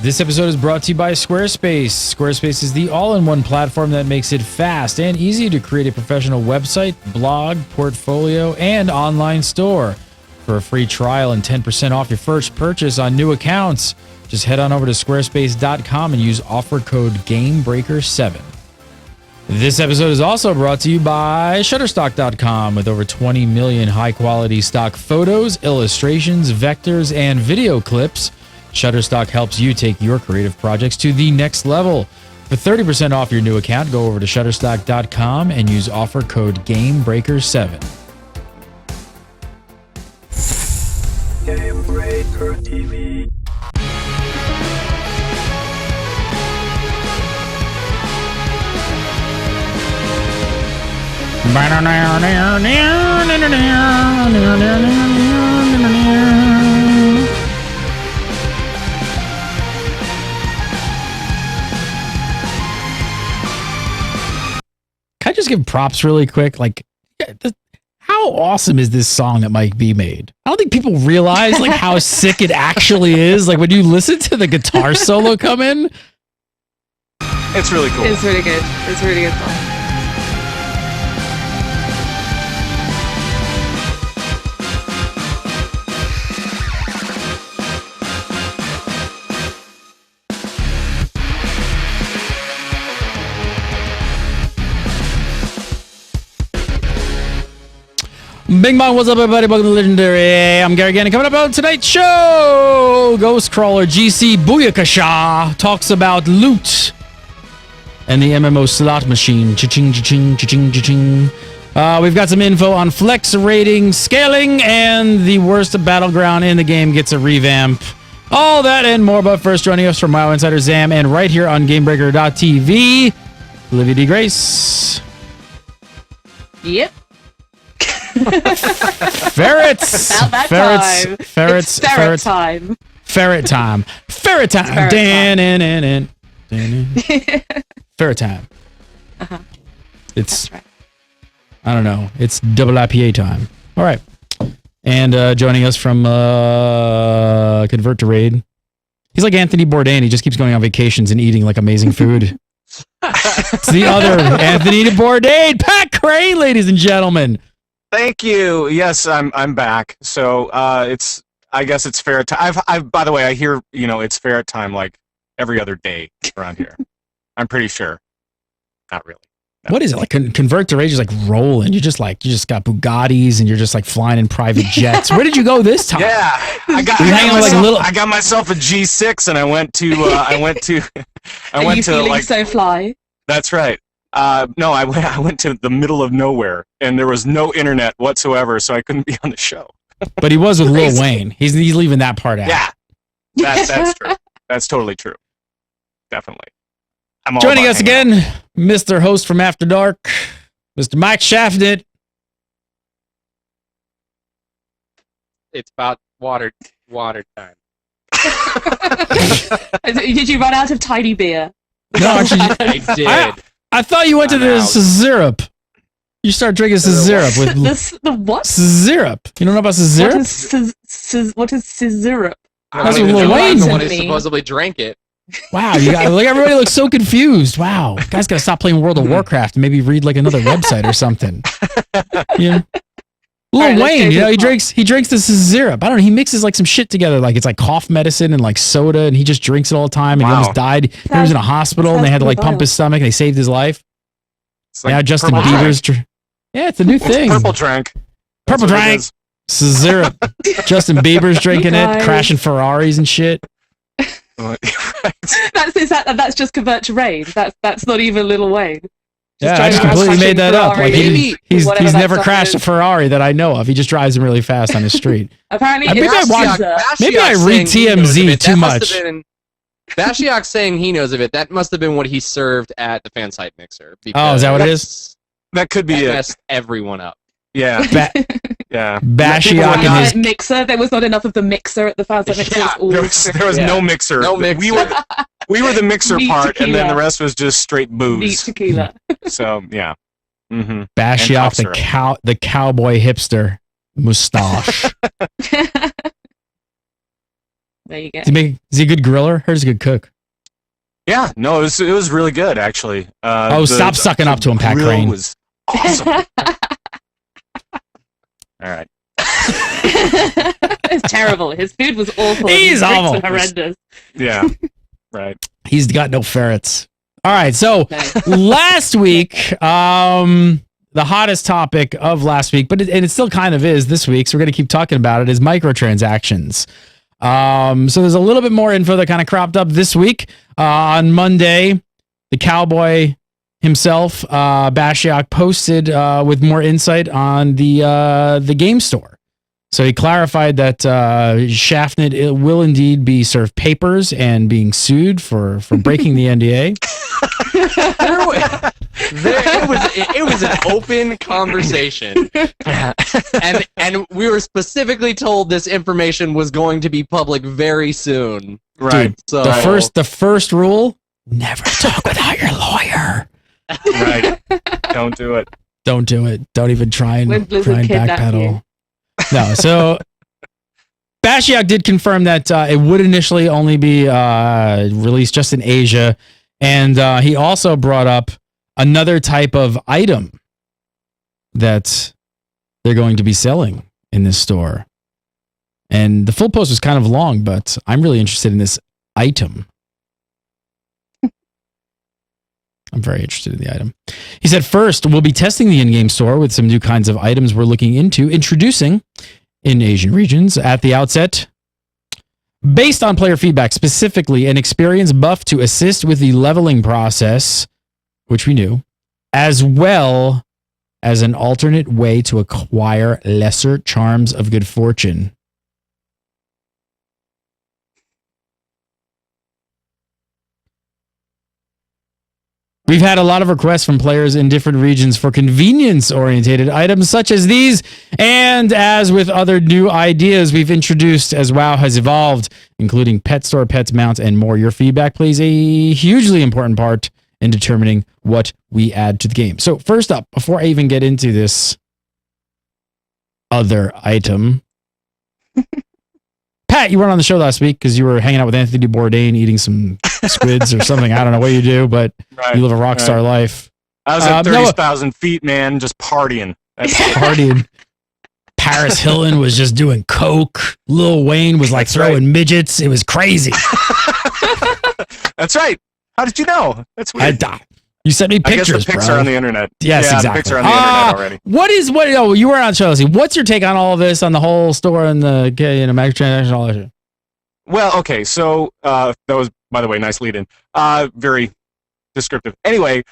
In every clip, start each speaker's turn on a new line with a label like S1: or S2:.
S1: This episode is brought to you by Squarespace. Squarespace is the all-in-one platform that makes it fast and easy to create a professional website, blog, portfolio, and online store. For a free trial and 10% off your first purchase on new accounts, just head on over to squarespace.com and use offer code GAMEBREAKER7. This episode is also brought to you by Shutterstock.com. With over 20 million high-quality stock photos, illustrations, vectors, and video clips, Shutterstock helps you take your creative projects to the next level. For 30% off your new account, go over to Shutterstock.com and use offer code GAMEBREAKER7.
S2: GameBreaker TV.
S1: Can I just give props really quick? Like, how awesome is this song that Mike B made? I don't think people realize like how sick it actually is. Like when you listen to the guitar solo come in,
S3: it's really cool.
S4: It's really good. It's a really good song.
S1: Bing bong, what's up everybody? Welcome to Legendary. I'm Gary Gannon. Coming up on tonight's show, Ghostcrawler GC Booyakasha talks about loot and the MMO slot machine. Cha-ching, cha-ching, cha-ching, cha-ching. We've got some info on flex rating, scaling, and the worst Battleground in the game gets a revamp. All that and more, but first joining us from WoW Insider Zam and right here on GameBreaker.tv, Olivia D. Grace.
S4: Yep.
S1: Ferrets.
S4: About that
S1: ferrets.
S4: time.
S1: Ferrets.
S4: It's ferret time.
S1: Ferret time. Ferret time.
S4: Ferret time.
S1: Ferret time.
S4: Uh-huh.
S1: It's.
S4: That's right.
S1: I don't know. It's double IPA time. All right. And joining us from Convert to Raid. He's like Anthony Bourdain. He just keeps going on vacations and eating like amazing food. It's the other Anthony Bourdain, Pat Crane, ladies and gentlemen.
S3: Thank you. Yes, I'm back. So I guess it's ferret time. I've by the way, I hear it's ferret time like every other day around here. I'm pretty sure. Not really. No.
S1: What is it like? Convert to Rage is like rolling. You just got Bugattis and you're just like flying in private jets. Where did you go this time?
S3: Yeah, I got myself a G6 and I went to
S4: Are you feeling so fly?
S3: That's right. No, I went to the middle of nowhere and there was no internet whatsoever, so I couldn't be on the show.
S1: But he was with Lil Wayne. He's leaving that part out.
S3: Yeah, that's true. That's totally true. Definitely.
S1: Joining us again, Mr. Host from After Dark, Mr. Mike Shaftnit.
S5: It's about water time.
S4: Did you run out of tiny beer?
S1: No, actually,
S5: I did.
S1: I thought you went to the syrup. You start drinking syrup with
S4: the what?
S1: Syrup. You don't know about syrup?
S4: What is syrup?
S1: That's what Lil Wayne.
S5: The one who supposedly drank it.
S1: Wow, everybody looks so confused. Wow, guys gotta stop playing World of Warcraft and maybe read like another website or something. Yeah. Lil Wayne, he drinks the syrup. I don't know. He mixes like some shit together, like it's like cough medicine and like soda, and he just drinks it all the time. And he almost died. He was in a hospital, and they had to like pump his stomach. And they saved his life.
S3: Like
S1: now Justin Bieber's. Yeah, it's a new thing.
S3: Purple drink.
S1: Purple drink. Syrup. Justin Bieber's drinking it, crashing Ferraris and shit.
S4: That's just Convert to Raid. That's not even Lil Wayne.
S1: I just completely made that up. Like he's never crashed a
S4: is.
S1: Ferrari that I know of. He just drives them really fast on his street.
S4: Apparently,
S1: maybe I read TMZ too much.
S5: Bashiok saying he knows of it. That must have been what he served at the fan site mixer.
S1: Oh, is that what it is?
S3: That could be it.
S5: Messed everyone up.
S3: Yeah. Yeah.
S1: Bashiok and his
S4: mixer. There was not enough of the mixer at the fan site mixer.
S3: Yeah, there was no mixer.
S5: No mixer.
S3: We were the mixer
S4: Neat
S3: part,
S4: tequila.
S3: and then the rest was just straight booze.
S4: Neat tequila.
S3: So yeah. Mm-hmm.
S1: Bashiok, the cowboy hipster mustache.
S4: There you go.
S1: Is he a good griller? Or is he a good cook?
S3: Yeah, no, it was really good actually.
S1: Stop sucking up to him, Pat
S3: grill
S1: Crane.
S3: was awesome. All right.
S4: It's terrible. His food was awful.
S1: He's
S4: His drinks
S1: awful.
S4: were horrendous.
S3: Yeah, right.
S1: He's got no ferrets. All right, so
S4: No.
S1: last week, the hottest topic of last week, and it still kind of is this week, so we're going to keep talking about it, is microtransactions. So there's a little bit more info that kind of cropped up this week. On Monday, the cowboy himself, Bashiak, posted with more insight on the game store. So he clarified that Shaftnet will indeed be served papers and being sued for breaking the NDA.
S5: It was an open conversation, and we were specifically told this information was going to be public very soon.
S3: Right.
S1: Dude,
S5: So
S1: the first rule: never talk without your lawyer.
S3: Right. Don't do it.
S1: Don't do it. Don't even try and
S4: When Blizzard kidnapped
S1: backpedal.
S4: you.
S1: No. So Bashiak did confirm that it would initially only be released just in Asia, and he also brought up another type of item that they're going to be selling in this store. And the full post was kind of long, but I'm really interested in this item. I'm very interested in the item. He said, first, we'll be testing the in-game store with some new kinds of items we're looking into, introducing in Asian regions at the outset. Based on player feedback, specifically an experience buff to assist with the leveling process, which we knew, as well as an alternate way to acquire lesser charms of good fortune. We've had a lot of requests from players in different regions for convenience-oriented items such as these, and as with other new ideas we've introduced as WoW has evolved, including pet store, pets, mounts, and more. Your feedback plays a hugely important part in determining what we add to the game. So first up, before I even get into this other item, Pat, you weren't on the show last week because you were hanging out with Anthony Bourdain eating some squids or something. I don't know what you do, but
S3: Right.
S1: you live a rock star life.
S3: I was at 30,000 feet, man, just partying. That's it.
S1: Partying. Paris Hilton was just doing coke. Lil Wayne was like
S3: That's
S1: throwing midgets. It was crazy.
S3: That's right. How did you know? That's weird.
S1: You sent me
S3: I guess
S1: pictures,
S3: the pics
S1: bro.
S3: are on the internet.
S1: Yes,
S3: yeah,
S1: exactly.
S3: the pics are on the internet already.
S1: Oh, you were on the show. What's your take on all of this, on the whole store and the microtransaction, all that shit?
S3: Well, okay, so that was, by the way, nice lead-in. Very descriptive. Anyway,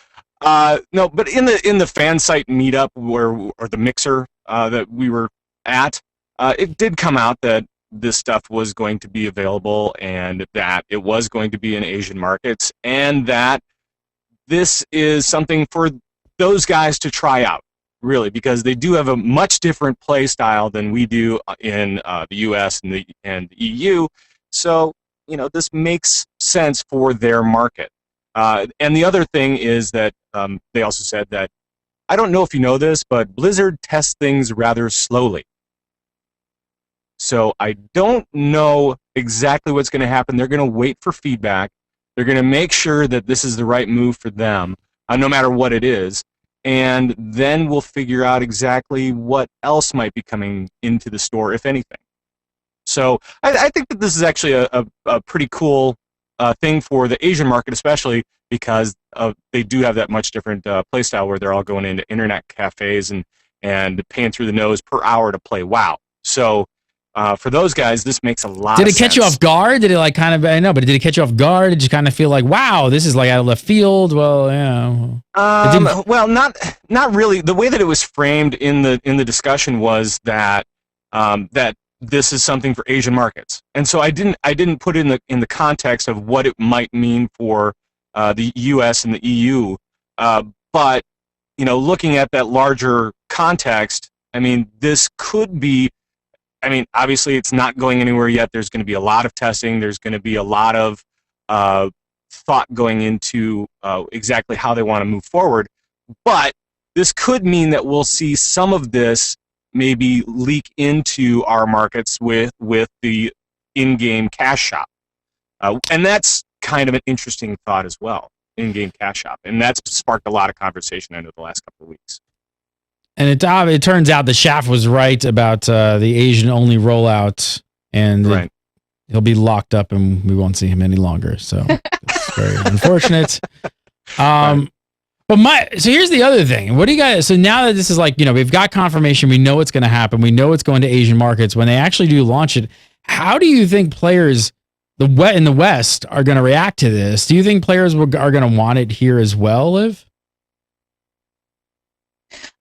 S3: no, but in the fan site meetup or the mixer that we were at, it did come out that this stuff was going to be available and that it was going to be in Asian markets, and that this is something for those guys to try out, really, because they do have a much different play style than we do in the US and the EU. So, this makes sense for their market. And the other thing is that they also said that, I don't know if you know this, but Blizzard tests things rather slowly. So I don't know exactly what's going to happen. They're going to wait for feedback. They're going to make sure that this is the right move for them, no matter what it is. And then we'll figure out exactly what else might be coming into the store, if anything. So I think that this is actually a pretty cool thing for the Asian market, especially because they do have that much different play style where they're all going into internet cafes and paying through the nose per hour to play WoW. So for those guys, this makes a lot of sense.
S1: Did it catch you off guard? Did it but did it catch you off guard? Did you kind of feel like, wow, this is like out of left field? Well, yeah.
S3: Well, not really. The way that it was framed in the discussion was that that this is something for Asian markets, and so I didn't put it in the context of what it might mean for the U.S. and the EU. But looking at that larger context, I mean, this could be. I mean, obviously, it's not going anywhere yet. There's going to be a lot of testing. There's going to be a lot of thought going into exactly how they want to move forward. But this could mean that we'll see some of this maybe leak into our markets with the in-game cash shop. And that's kind of an interesting thought as well, in-game cash shop. And that's sparked a lot of conversation, I know, the last couple of weeks.
S1: And it turns out the Shaft was right about the Asian-only rollout, and he'll be locked up and we won't see him any longer. So it's very unfortunate. But so here's the other thing. What do you guys? So now that this is like, we've got confirmation, we know what's going to happen. We know it's going to Asian markets. When they actually do launch it, how do you think players in the West are going to react to this? Do you think players are going to want it here as well, Liv?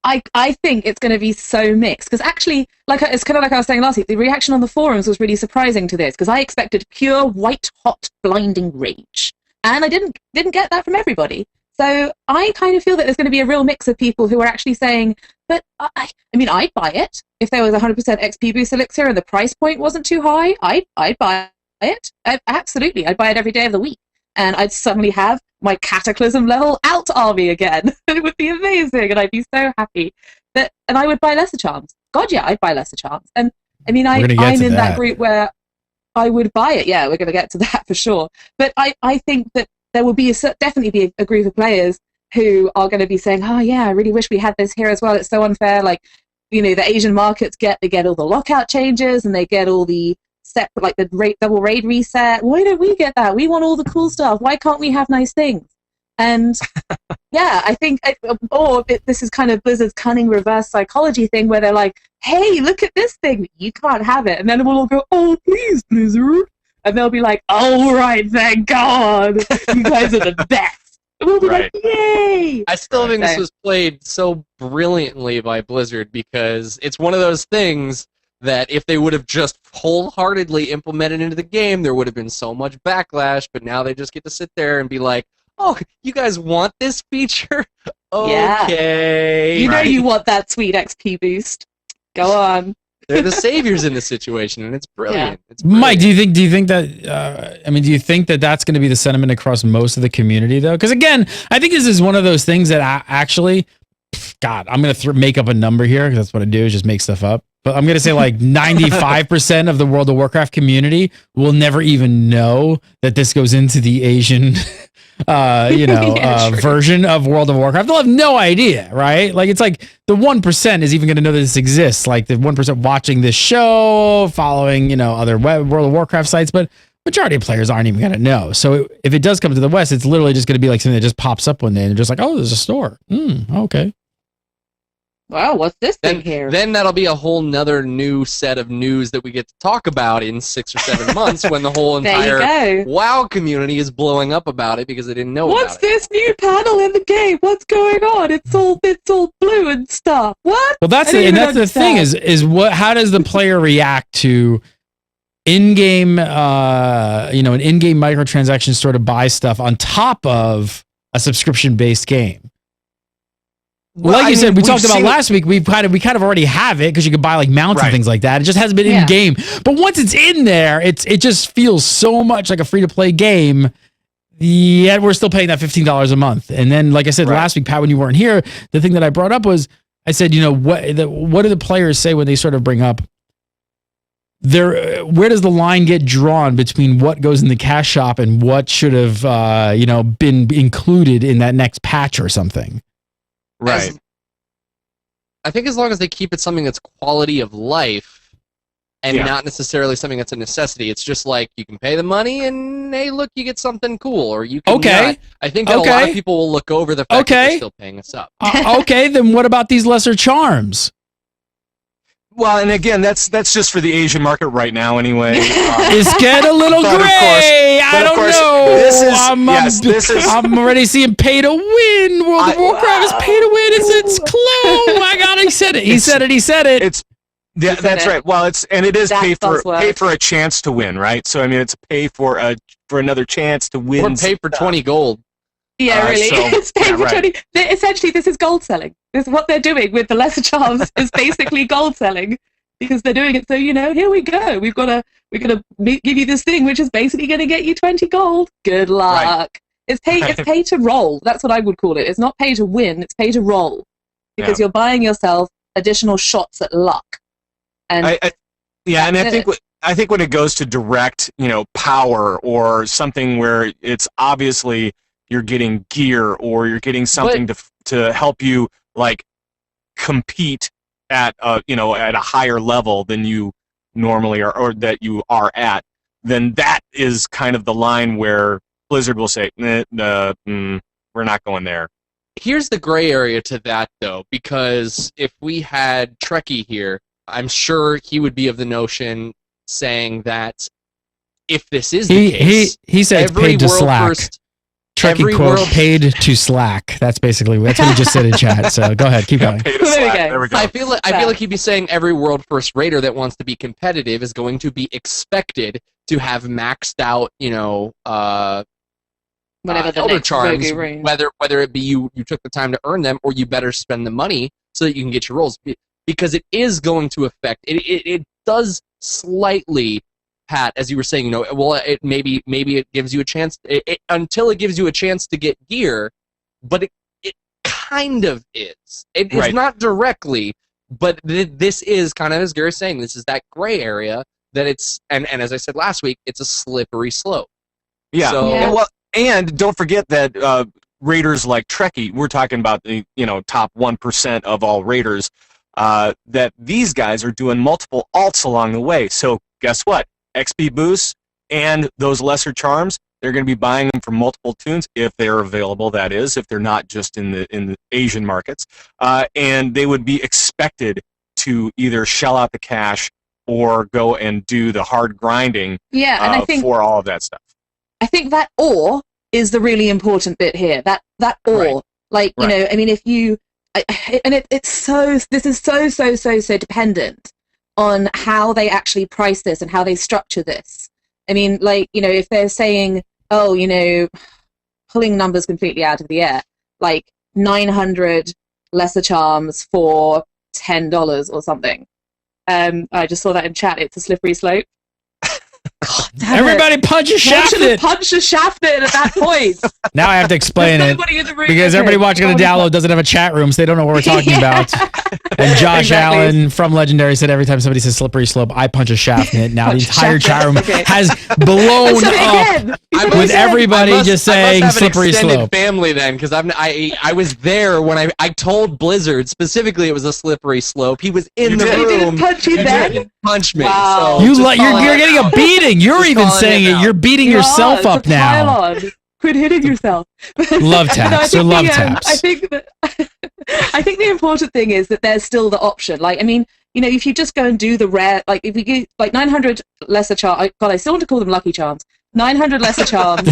S4: I think it's going to be so mixed because actually, it's kind of like I was saying last week, the reaction on the forums was really surprising to this because I expected pure white hot blinding rage, and I didn't get that from everybody. So I kind of feel that there's going to be a real mix of people who are actually saying, but I mean, I'd buy it if there was 100% XP boost elixir and the price point wasn't too high. I'd buy it. Absolutely, I'd buy it every day of the week, and I'd suddenly have my Cataclysm level out army again. It would be amazing, and I'd be so happy. And I would buy lesser charms. God, yeah, I'd buy lesser charms. And I mean, I'm in that group where I would buy it. Yeah, we're going to get to that for sure. But I think that there will definitely be a group of players who are going to be saying, oh yeah, I really wish we had this here as well. It's so unfair. Like, the Asian markets get all the lockout changes and they get all the separate, like the double raid reset. Why don't we get that? We want all the cool stuff. Why can't we have nice things? And yeah, I think, this is kind of Blizzard's cunning reverse psychology thing where they're like, hey, look at this thing. You can't have it. And then we'll all go, oh, please, Blizzard. And they'll be like, all right, thank God. You guys are the best. And we'll be like, yay.
S5: I still think this was played so brilliantly by Blizzard because it's one of those things that if they would have just wholeheartedly implemented into the game, there would have been so much backlash, but now they just get to sit there and be like, oh, you guys want this feature? Okay.
S4: Yeah. You want that sweet XP boost. Go on.
S5: They're the saviors in this situation, and it's brilliant.
S4: Yeah.
S5: It's brilliant.
S1: Mike, do you think that, do you think that that's going to be the sentiment across most of the community, though? Because again, I think this is one of those things that actually, God, I'm going to make up a number here, because that's what I do, is just make stuff up. But I'm going to say like 95% of the World of Warcraft community will never even know that this goes into the Asian, version of World of Warcraft. They'll have no idea, right? Like, it's like the 1% is even going to know that this exists. Like the 1% watching this show, following, other World of Warcraft sites, but majority of players aren't even going to know. So if it does come to the West, it's literally just going to be like something that just pops up one day and they're just like, oh, there's a store. Okay.
S4: Wow, what's this thing here?
S5: Then that'll be a whole nother new set of news that we get to talk about in 6 or 7 months when the whole entire WoW community is blowing up about it because they didn't know about it.
S4: What's this new panel in the game? What's going on? It's all blue and stuff. What?
S1: Well, that's it. And that's the thing is how does the player react to in-game, an in-game microtransaction store to buy stuff on top of a subscription-based game? Well, like you said, we talked about last week. We kind of already have it because you could buy like mounts and things like that. It just hasn't been in game. But once it's in there, it just feels so much like a free to play game. Yet we're still paying that $15 a month. And then, like I said last week, Pat, when you weren't here, the thing that I brought up was I said, what do the players say when they sort of bring up where does the line get drawn between what goes in the cash shop and what should have been included in that next patch or something?
S3: Right.
S5: I think as long as they keep it something that's quality of life and not necessarily something that's a necessity, it's just like you can pay the money and hey, look, you get something cool, or you can not. I think that a lot of people will look over the fact that they're still paying us up.
S1: Okay, then what about these lesser charms?
S3: Well, and again, that's just for the Asian market right now, anyway.
S1: It's getting a little gray. I don't know. I'm already seeing pay to win. World of Warcraft is pay to win. It's Clo. I got it. He said it. He said it.
S3: That's right. Well, it is pay for a chance to win, right? So I mean, it's pay for another chance to win.
S5: Or pay for 20 gold.
S4: Yeah, really. It's paying for 20. Essentially, this is gold selling. This is what they're doing with the lesser charms is basically gold selling because they're doing it. So, here we go. We're gonna give you this thing, which is basically going to get you 20 gold. Good luck. Right. It's pay to roll. That's what I would call it. It's not pay to win. It's pay to roll because you're buying yourself additional shots at luck. And
S3: I think I think when it goes to direct, power or something where it's obviously you're getting gear or you're getting something to help you like compete at at a higher level than you normally are or that you are at, then that is kind of the line where Blizzard will say, we're not going there.
S5: Here's the gray area to that, though, because if we had Trekkie here, I'm sure he would be of the notion saying that if this is the case,
S1: he said paid to Slack. Trekkie quote, paid to Slack. That's what he just said in chat. So go ahead, keep going.
S3: There we go.
S5: I feel like he'd be saying every world first raider that wants to be competitive is going to be expected to have maxed out,
S4: whatever the
S5: elder
S4: next
S5: charms,
S4: Vogue
S5: whether it be you took the time to earn them or you better spend the money so that you can get your rolls, because it is going to affect it does slightly, Pat, as you were saying, it maybe it gives you a chance until it gives you a chance to get gear, but it kind of is. It's
S3: right.
S5: Not directly, but this is kind of, as Gary's saying, this is that gray area that it's, and as I said last week, it's a slippery slope.
S3: Yeah.
S5: So,
S3: yeah. And don't forget that raiders like Trekkie, we're talking about the top 1% of all raiders, that these guys are doing multiple alts along the way. So guess what? XP boosts and those lesser charms, they're going to be buying them from multiple tunes if they're available. That is, if they're not just in the Asian markets, and they would be expected to either shell out the cash or go and do the hard grinding.
S4: Yeah, and I think
S3: for all of that stuff.
S4: I think that or is the really important bit here. That or,
S3: right.
S4: I mean, if you, it's so, this is so dependent on how they actually price this and how they structure this. I mean, if they're saying, pulling numbers completely out of the air, like 900 lesser charms for $10 or something. I just saw that in chat. It's a slippery slope. God,
S1: everybody punch a Shafted.
S4: Punch a Shafted at that point.
S1: Now I have to explain it because everybody watching on the download doesn't have a chat room, so they don't know what we're talking about. And Josh Allen from Legendary said every time somebody says slippery slope, I punch a shaft in it. Now the entire chat room has blown up with everybody just saying slippery slope.
S5: Family then, because I was there when I told Blizzard specifically it was a slippery slope. He was in the room.
S4: He didn't punch you then?
S5: He didn't punch me.
S4: Wow.
S5: So
S1: You're getting a beating. You're even saying it. You're beating yourself up now.
S4: Quit hitting yourself.
S1: Love taps. Or love taps.
S4: I think the important thing is that there's still the option. If you just go and do the rare, if you get 900 lesser charms. God, I still want to call them lucky charms. 900 lesser charms.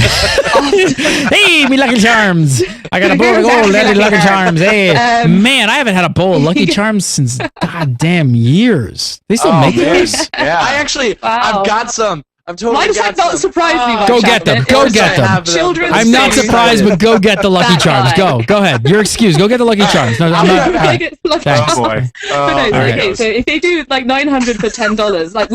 S1: Hey, me Lucky Charms! I got a bowl of gold, Lucky Charms. Hey, man, I haven't had a bowl of Lucky Charms since goddamn years. They still make those?
S3: Yeah.
S5: I've got some. I've totally
S4: Why does that not surprise me?
S1: Go get them. Go get them.
S4: Children.
S1: I'm not surprised, but go get the Lucky Charms. Go ahead. Your excuse. Go get the Lucky Charms. No, I'm not.
S3: Oh boy.
S4: Okay, so if they do 900 for $10,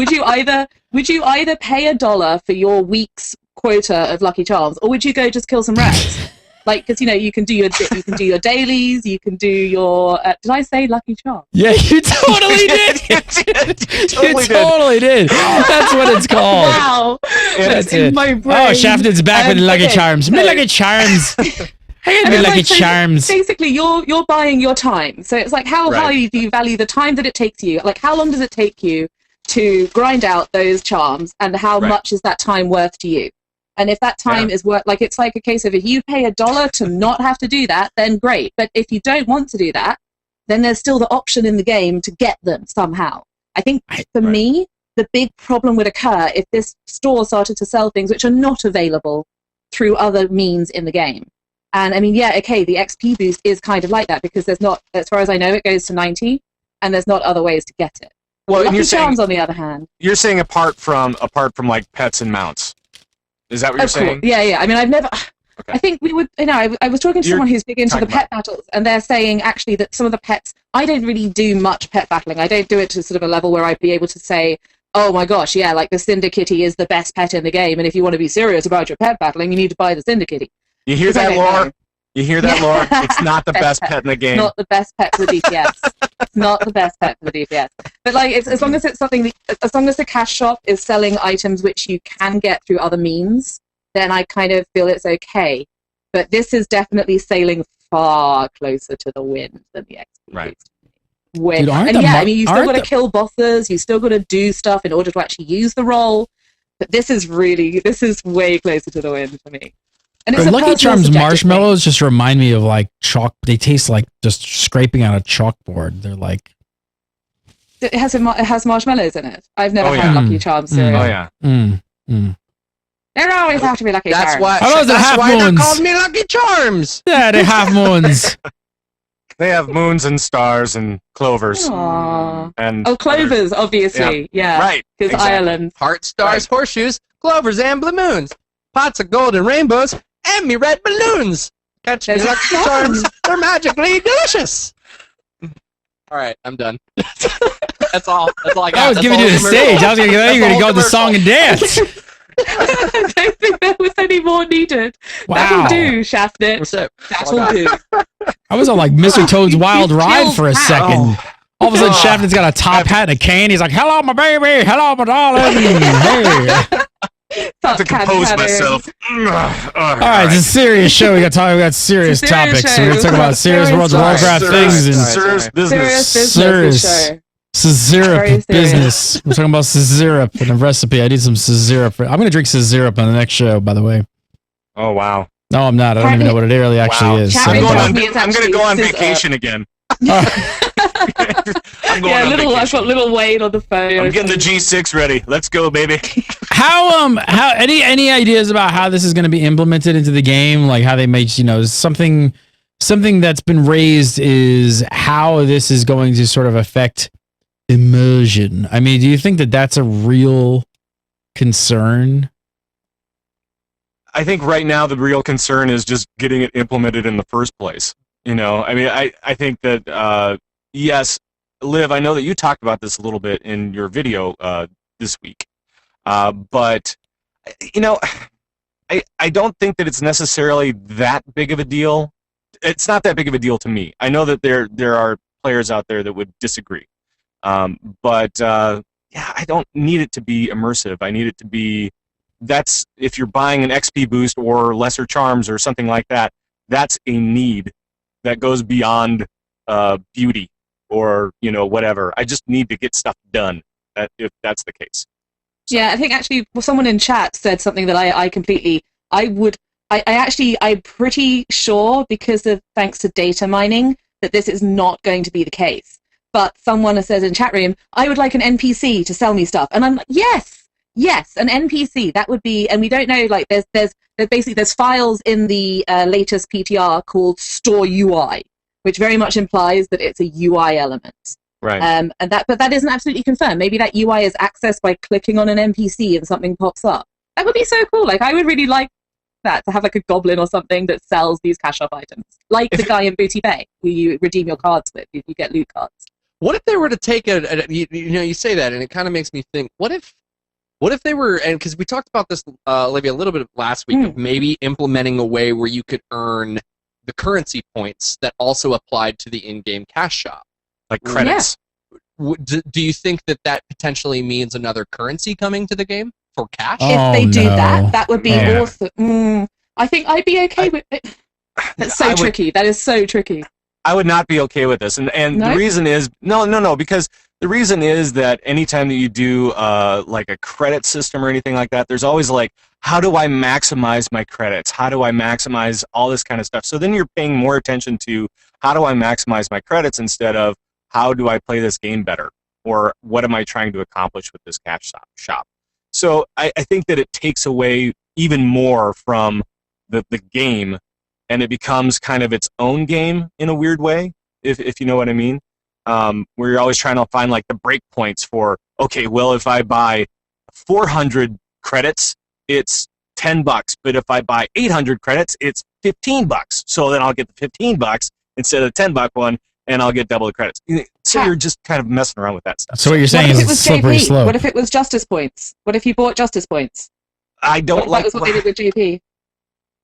S4: would you either pay $1 for your week's quota of Lucky Charms, or would you go just kill some rats? Because you can do your dailies, you can do your. Did I say Lucky Charms?
S1: Yeah, you totally did. You totally did. That's what it's called.
S4: Wow,
S1: that's
S4: in
S1: it.
S4: my brain.
S1: Oh, Shafted's back with the Lucky Charms. Me Lucky Charms. I got Lucky Charms.
S4: Basically, you're buying your time. So it's how highly do you value the time that it takes you? How long does it take you to grind out those charms, and how much is that time worth to you? And if that time is worth, it's a case of if you pay $1 to not have to do that, then great. But if you don't want to do that, then there's still the option in the game to get them somehow. I think for me, the big problem would occur if this store started to sell things which are not available through other means in the game. And I mean, the XP boost is kind of like that because there's not, as far as I know, it goes to 90, and there's not other ways to get it.
S3: Well,
S4: Lucky Charms, on the other hand,
S3: you're saying apart from pets and mounts. Is that what you're saying?
S4: Cool. Yeah. I mean, I've never. Okay. I think we would. I was talking to someone who's big into the pet battles, and they're saying actually that some of the pets. I don't really do much pet battling. I don't do it to sort of a level where I'd be able to say, "Oh my gosh, yeah, the Syndicitty is the best pet in the game, and if you want to be serious about your pet battling, you need to buy the Syndicitty."
S3: You hear that, Laura? You hear that, Laura? It's not the best pet in the game.
S4: Not the best pet for the DPS. It's not the best pet for the DPS. But like, it's, as long as it's something, as long as the cash shop is selling items which you can get through other means, then I kind of feel it's okay. But this is definitely sailing far closer to the wind than the XP.
S3: Right.
S1: Dude,
S4: I mean, you still got to kill bosses. You still got to do stuff in order to actually use the role. But this is way closer to the wind for me. And it's
S1: Lucky Charms marshmallows just remind me of like chalk. They taste like just scraping out a chalkboard. They're like
S4: it has marshmallows in it. I've never had Lucky Charms cereal.
S3: Oh yeah.
S4: There always have to be Lucky Charms.
S1: That's why
S5: they called me Lucky Charms.
S1: Yeah, they have moons.
S3: They have moons and stars and clovers.
S4: Aww.
S3: And
S4: clovers, obviously. Yeah.
S3: Right.
S4: Because Ireland.
S5: Heart, stars, horseshoes, clovers, and blue moons. Pots of gold and rainbows, and me red balloons. Catch me Lucky Charms. They're magically delicious. All right, I'm done. That's all I got.
S1: I was giving you the stage. I was going to go with the song and dance.
S4: I don't think there was any more needed.
S1: Wow.
S4: That'll do, Shaftnit. That'll do.
S1: I was on like Mr. Toad's Wild Ride for a second. All of a sudden, Shaftnit's got a top hat and a cane. He's like, "Hello, my baby. Hello, my darling." Hey.
S3: I have to compose myself.
S1: All right, it's a serious show. We got serious topics. We're going to talk about serious World of Warcraft things and
S3: serious business.
S1: Syrup business. We're talking about syrup and a recipe. I need some syrup. I'm going to drink syrup on the next show, by the way.
S3: Oh, wow.
S1: No, I'm not. I don't even know what it really actually is.
S3: I'm going to go on vacation again.
S4: I've got little Wayne on the phone.
S3: I'm getting the G6 ready. Let's go, baby.
S1: How any ideas about how this is going to be implemented into the game? Like how they make, something that's been raised is how this is going to sort of affect immersion. I mean, do you think that that's a real concern?
S3: I think right now the real concern is just getting it implemented in the first place. I mean, I think that, yes, Liv, I know that you talked about this a little bit in your video this week, but, I don't think that it's necessarily that big of a deal. It's not that big of a deal to me. I know that there are players out there that would disagree, but I don't need it to be immersive. I need it to be, that's, if you're buying an XP boost or lesser charms or something like that, that's a need that goes beyond beauty or whatever. I just need to get stuff done if that's the case. So.
S4: Yeah, I think actually someone in chat said something that I'm pretty sure because of thanks to data mining that this is not going to be the case. But someone has said in chat room, I would like an NPC to sell me stuff, and I'm like, yes, an NPC that would be, and we don't know, like there's files in the latest PTR called store UI, which very much implies that it's a UI element.
S3: Right.
S4: But that isn't absolutely confirmed. Maybe that UI is accessed by clicking on an NPC and something pops up. That would be so cool. Like I would really like that, to have like a goblin or something that sells these cash up items, like the guy in Booty Bay who you redeem your cards with. You get loot cards.
S5: What if they were to take you say that and it kind of makes me think, what if they were, and because we talked about this, Olivia, a little bit last week, of maybe implementing a way where you could earn the currency points that also applied to the in-game cash shop.
S3: Like credits.
S5: Yeah. Do you think that potentially means another currency coming to the game for cash?
S4: If they do that would be awesome. I think I'd be okay with it. That's so tricky. That is so tricky.
S3: I would not be okay with this. And
S4: no?
S3: The reason is, no, because the reason is that anytime that you do like a credit system or anything like that, there's always like, how do I maximize my credits? How do I maximize all this kind of stuff? So then you're paying more attention to how do I maximize my credits instead of how do I play this game better? Or what am I trying to accomplish with this cash shop? So I think that it takes away even more from the game, and it becomes kind of its own game in a weird way, if you know what I mean. Where you're always trying to find like the break points for, okay, well, if I buy 400 credits, it's $10, but if I buy 800 credits, it's $15. So then I'll get the $15 instead of the $10 one, and I'll get double the credits. So you're just kind of messing around with that stuff.
S1: So what you're saying is it's slippery slope.
S4: What if it was justice points? What if you bought justice points?
S3: I don't like
S4: that was what they did with GP.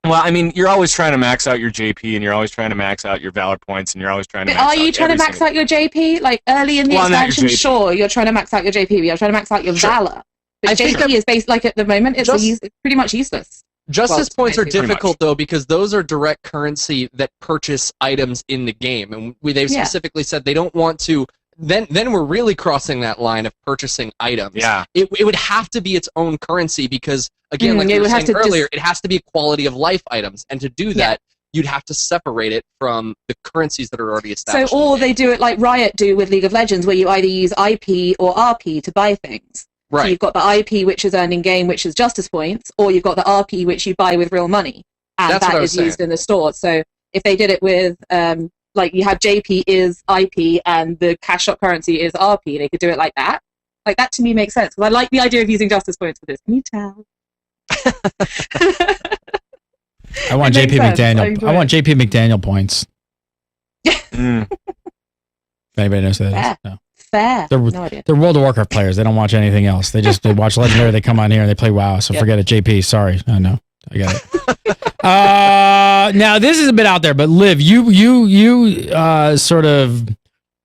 S3: Well, I mean, you're always trying to max out your JP, and you're always trying to max out your Valor points, and you're always trying to
S4: But
S3: max
S4: are
S3: out
S4: you trying to
S3: every
S4: max
S3: single-
S4: out your JP? Like early in the
S3: Well, not your
S4: expansion,
S3: JP.
S4: sure, you're trying to max out your JP, but you're trying to max out your
S3: Sure.
S4: Valor. But
S5: I think
S4: JP is based, like at the moment, it's
S5: Just-
S4: pretty much useless.
S5: Justice
S4: Well,
S5: points are
S4: pretty
S5: difficult though because those are direct currency that purchase items in the game, and they've
S4: Yeah.
S5: specifically said they don't want to. Then we're really crossing that line of purchasing items.
S3: Yeah.
S5: It would have to be its own currency because again, like
S4: it
S5: you were
S4: would have
S5: saying
S4: to
S5: earlier, it has to be quality of life items, and to do that, you'd have to separate it from the currencies that are already
S4: So,
S5: established. in the
S4: or
S5: game.
S4: they do it like Riot do with League of Legends, where you either use IP or RP to buy things. So
S5: right.
S4: you've got the IP, which is earned in game, which is Justice points, or you've got the RP, which you buy with real money, and
S5: That's what I
S4: that
S5: was
S4: is used in the store. So if they did it with, like you have JP is IP and the cash shop currency is RP, they could do it like that. Like that to me makes sense because I like the idea of using Justice points for this. Can you tell?
S1: I want
S4: It makes
S1: JP
S4: sense. I
S1: McDaniel.
S4: enjoy
S1: I want JP McDaniel points.
S3: Mm.
S1: If anybody knows who that is. No.
S4: Fair.
S1: They're-
S4: No idea.
S1: They're World of Warcraft players. They don't watch anything else. They watch Legendary. They come on here and they play WoW. So
S5: Yep.
S1: forget it. JP, sorry. I know. I got it. Now this is a bit out there, but Liv, you sort of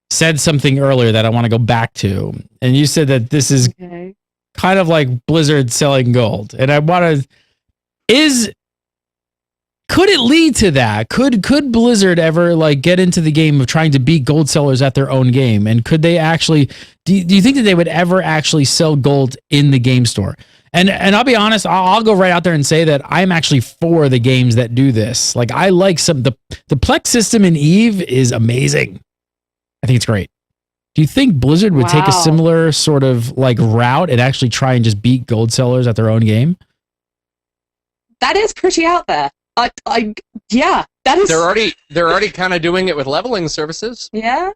S1: said something earlier that I want to go back to, and you said that this is
S4: Okay.
S1: kind of like Blizzard selling gold, and I want to could it lead to that? Could Blizzard ever like get into the game of trying to beat gold sellers at their own game? And could they actually do you think that they would ever actually sell gold in the game store? And I'll be honest, I'll go right out there and say that I'm actually for the games that do this. Like I like the Plex system in EVE is amazing. I think it's great. Do you think Blizzard would take a
S4: Wow.
S1: similar sort of like route and actually try and just beat gold sellers at their own game?
S4: That is pretty out there. Yeah, that is.
S5: They're already kind of doing it with leveling services.
S4: Yeah.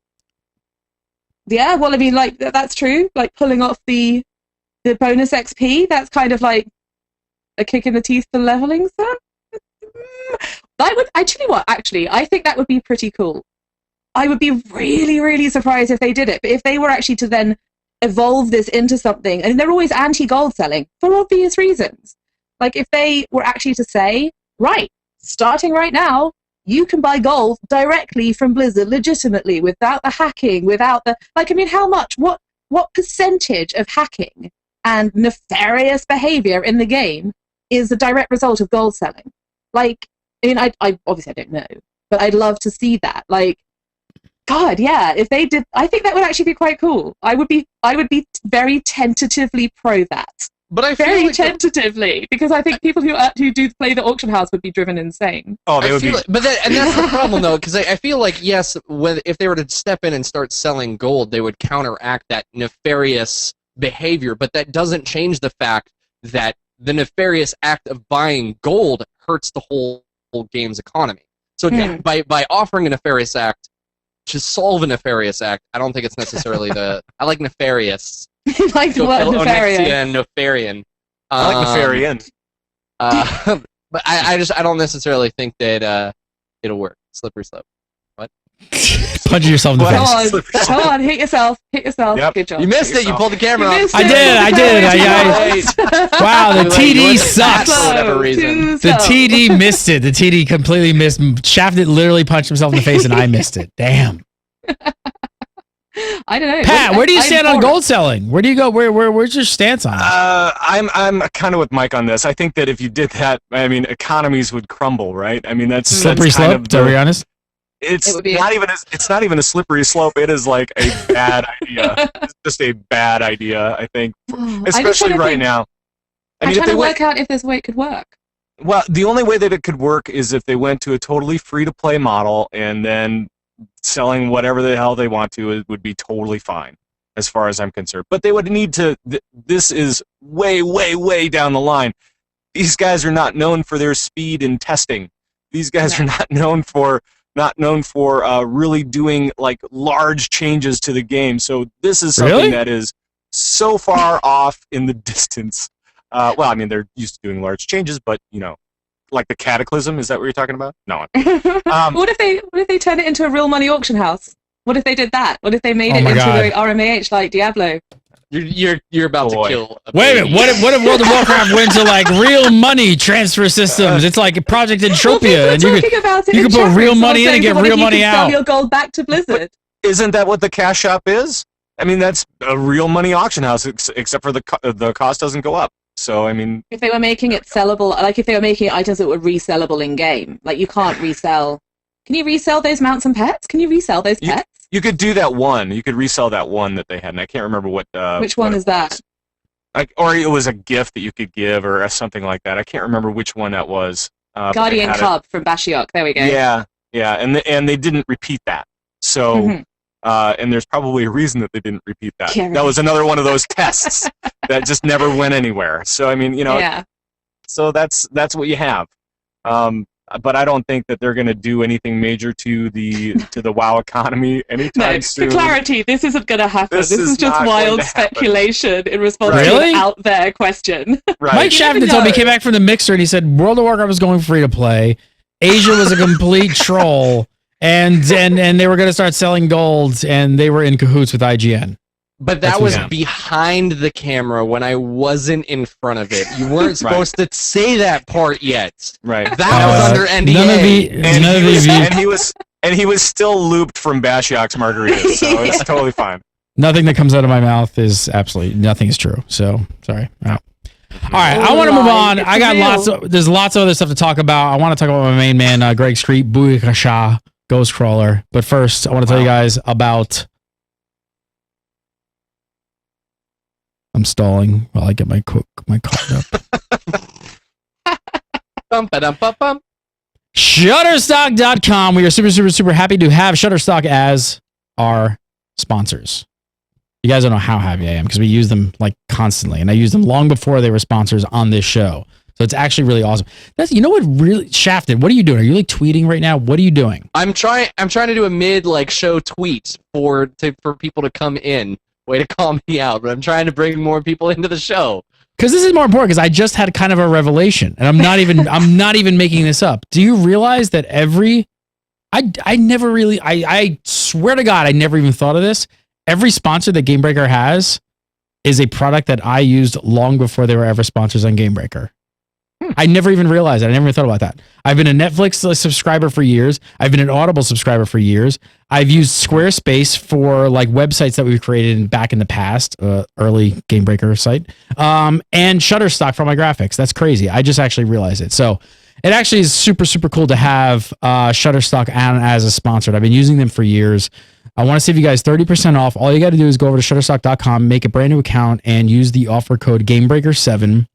S4: Yeah, well, I mean, like, that's true. Like, pulling off the bonus XP, that's kind of like a kick in the teeth for leveling stuff. That would, actually, I think that would be pretty cool. I would be really, really surprised if they did it. But if they were actually to then evolve this into something, and they're always anti-gold selling for obvious reasons. Like, if they were actually to say, right, starting right now, you can buy gold directly from Blizzard legitimately without the hacking, without the, like, I mean, how much, what percentage of hacking and nefarious behavior in the game is a direct result of gold selling? Like, I mean, I obviously I don't know, but I'd love to see that. Like, God, yeah, if they did, I think that would actually be quite cool. I would be very tentatively pro that.
S5: But I feel
S4: Very
S5: like
S4: tentatively, because I think people who do play the auction house would be driven insane.
S3: Oh, they
S5: I
S3: would
S5: feel
S3: be.
S5: like, and that's the problem though, because I feel like yes, if they were to step in and start selling gold, they would counteract that nefarious behavior. But that doesn't change the fact that the nefarious act of buying gold hurts the whole game's economy. So by offering a nefarious act to solve a nefarious act, I don't think it's necessarily I like nefarious.
S4: Like the word nefarious.
S5: And Nefarian.
S3: I like Nefarian.
S5: But I don't necessarily think that it'll work. Slippery slope.
S1: Punching yourself in the
S3: What?
S1: face.
S4: Come on, hit yourself.
S3: Yep.
S4: Good job.
S5: You missed it. You pulled the camera
S4: You
S5: off.
S4: missed
S1: I
S4: it.
S1: did, I did, Wow, the
S5: Too late. You
S1: TD
S5: went
S1: sucks.
S5: for whatever reason.
S1: The TD missed it. The TD completely missed. Shafted literally punched himself in the face, and I missed it. Damn.
S4: I don't know.
S1: Pat, where do you
S4: I'm
S1: stand on
S4: for
S1: gold
S4: it.
S1: selling? Where do you go? Where's your stance on it?
S3: I'm kind of with Mike on this. I think that if you did that, I mean, economies would crumble, right? I mean, that's
S1: Slippery
S3: that's kind
S1: slope,
S3: of
S1: to be honest.
S3: It's
S4: It would be-
S3: it's not even a slippery slope. It is like a bad idea. It's just a bad idea, I think,
S4: I just
S3: especially
S4: wanna
S3: right
S4: think-
S3: now.
S4: I'm
S3: if
S4: trying
S3: they
S4: to
S3: went,
S4: work out if this way it could work.
S3: well, the only way that it could work is if they went to a totally free-to-play model, and then selling whatever the hell they want to would be totally fine, as far as I'm concerned. But they would need to. This is way, way, way down the line. These guys are not known for their speed in testing. These guys are not known for really doing like large changes to the game. So this is something
S1: Really?
S3: that is so far off in the distance. Well, I mean, they're used to doing large changes, but you know, like the Cataclysm. Is that what you're talking about? No.
S4: What if they turn it into a real money auction house? What if they did that? What if they made
S1: Oh
S4: it
S1: my
S4: into
S1: God.
S4: the RMAH like Diablo?
S5: You're about
S3: Boy.
S5: to kill.
S1: Wait a minute. What if World of Warcraft went to like real money transfer systems? It's like Project Entropia, and you could put real money in and get real money out.
S4: Sell your gold back to Blizzard.
S3: Isn't that what the cash shop is? I mean, that's a real money auction house, except for the cost doesn't go up. So, I mean...
S4: If they were making it sellable, like if they were making items that were resellable in-game, like you can't resell... Can you resell those mounts and pets? Can you resell those pets?
S3: You could do that one. You could resell that one that they had, and I can't remember what...
S4: Which one is that?
S3: Or it was a gift that you could give, or something like that. I can't remember which one that was.
S4: Guardian Cub from Bashiok. There we go.
S3: Yeah, and they didn't repeat that. So... and there's probably a reason that they didn't repeat that.
S4: Yeah, right.
S3: That was another one of those tests that just never went anywhere. So I mean, so that's what you have. But I don't think that they're going to do anything major to the WoW economy anytime soon.
S4: For clarity, this isn't going to happen. This is just wild speculation in response to an out there question.
S3: Right.
S1: Mike Shafton told me, he came back from the mixer and he said World of Warcraft was going free to play. Asia was a complete troll. And they were going to start selling gold, and they were in cahoots with IGN.
S5: But that was behind the camera when I wasn't in front of it. You weren't supposed to say that part yet.
S3: Right.
S5: That was under NDA.
S3: And he was still looped from Bashiok's margaritas, so it's totally fine.
S1: Nothing that comes out of my mouth is nothing is true. So sorry. All right, I want to move on. I got there's lots of other stuff to talk about. I want to talk about my main man, Greg Street, Booyakasha. Ghost Crawler. But first, I want to tell you guys about... I'm stalling while I get my card up. Shutterstock.com. We are super happy to have Shutterstock as our sponsors. You guys don't know how happy I am because we use them like constantly, and I used them long before they were sponsors on this show. So it's actually really awesome. You know what really Shafted? What are you doing? Are you like tweeting right now? What are you doing?
S5: I'm trying to do a show tweet for people to come in. Way to call me out, but I'm trying to bring more people into the show.
S1: Because this is more important. Because I just had kind of a revelation, and I'm not even making this up. Do you realize that I swear to God, I never even thought of this. Every sponsor that GameBreaker has is a product that I used long before they were ever sponsors on GameBreaker. I never even realized that. I never even thought about that. I've been a Netflix subscriber for years. I've been an Audible subscriber for years. I've used Squarespace for like websites that we've created back in the past, early GameBreaker site, and Shutterstock for my graphics. That's crazy. I just actually realized it. So it actually is super cool to have Shutterstock as a sponsor. I've been using them for years. I want to save you guys 30% off. All you got to do is go over to Shutterstock.com, make a brand new account, and use the offer code GameBreaker7.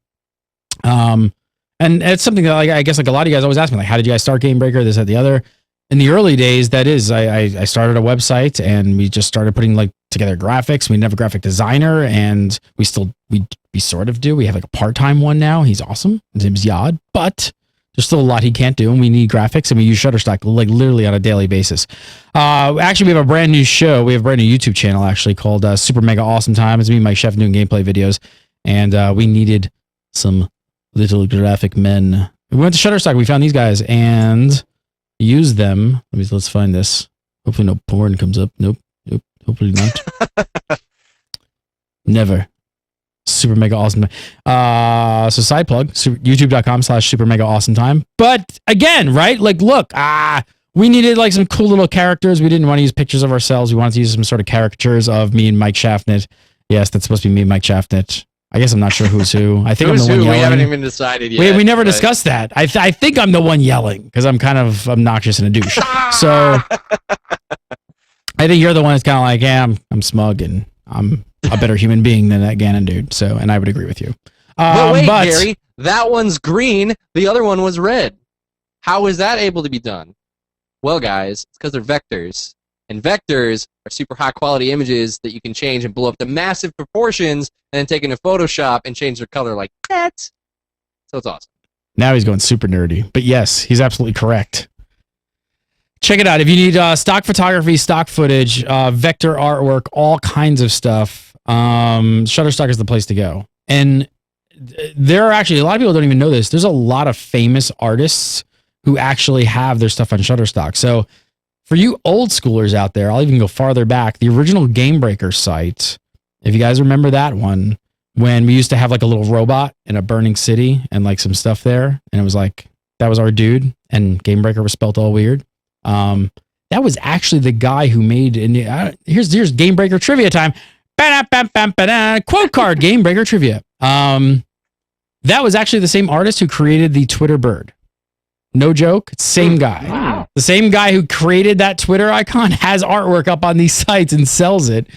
S1: And it's something that I guess like a lot of you guys always ask me, like, how did you guys start GameBreaker, this, that, the other? In the early days, that is, I started a website and we just started putting like together graphics. We didn't have a graphic designer, and we sort of do. We have like a part-time one now. He's awesome. His name's Yad, but there's still a lot he can't do, and we need graphics, and we use Shutterstock like literally on a daily basis. Actually, we have a brand new show. We have a brand new YouTube channel actually called Super Mega Awesome Time. It's me and Mike Chef doing gameplay videos, and we needed some little graphic men. We went to Shutterstock. We found these guys and used them. Let's find this. Hopefully no porn comes up. Nope. Hopefully not. Never. Super Mega Awesome Time. So side plug, youtube.com/Super Mega Awesome Time. But again, right? Like, look, we needed like some cool little characters. We didn't want to use pictures of ourselves. We wanted to use some sort of caricatures of me and Mike Shaftnit. Yes, that's supposed to be me and Mike Shaftnit. I guess I'm not sure who's who. I think I'm the one yelling.
S5: We haven't even decided yet.
S1: We never discussed that. I think I'm the one yelling because I'm kind of obnoxious and a douche. So I think you're the one that's kind of like, yeah, I'm smug and I'm a better human being than that Ganon dude. So, and I would agree with you.
S5: But wait, Gary, that one's green. The other one was red. How is that able to be done? Well, guys, it's because they're vectors. And vectors are super high quality images that you can change and blow up to massive proportions and then take into Photoshop and change their color like that. So it's awesome.
S1: Now he's going super nerdy. But yes, he's absolutely correct. Check it out. If you need stock photography, stock footage, vector artwork, all kinds of stuff, Shutterstock is the place to go. And there are actually, a lot of people don't even know this, there's a lot of famous artists who actually have their stuff on Shutterstock. So for you old schoolers out there, I'll even go farther back. The original GameBreaker site If you guys remember that one, when we used to have like a little robot in a burning city and like some stuff there, and it was like that was our dude, and Gamebreaker was spelt all weird. That was actually the guy who made. Here's Gamebreaker trivia time. Quote card Gamebreaker trivia. That was actually the same artist who created the Twitter bird. No joke. Same guy.
S4: Wow.
S1: The same guy who created that Twitter icon has artwork up on these sites and sells it.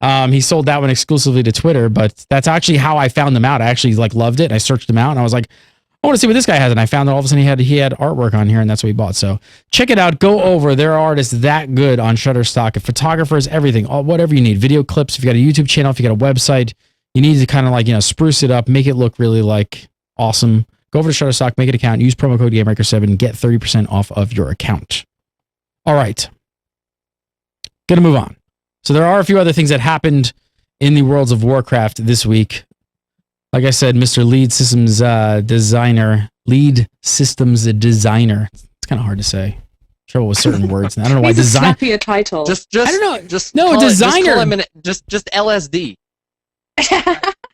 S1: He sold that one exclusively to Twitter, but that's actually how I found them out. I actually like loved it. I searched them out and I was like, I want to see what this guy has. And I found that all of a sudden he had artwork on here, and that's what he bought. So check it out. Go over. There are artists that good on Shutterstock. Photographers, everything, whatever you need. Video clips. If you got a YouTube channel, if you got a website, you need to kind of like, spruce it up, make it look really like awesome. Go over to Shutterstock, make an account, use promo code GameBreaker7 and get 30% off of your account. All right. Gonna move on. So there are a few other things that happened in the Worlds of Warcraft this week. Like I said, Mr. Lead Systems Designer. It's kind of hard to say. Trouble with certain words. I don't know why
S4: Needs a
S1: design.
S4: snappier title.
S5: Just
S1: I don't know.
S5: Just
S1: No,
S5: call
S1: designer.
S5: Just LSD.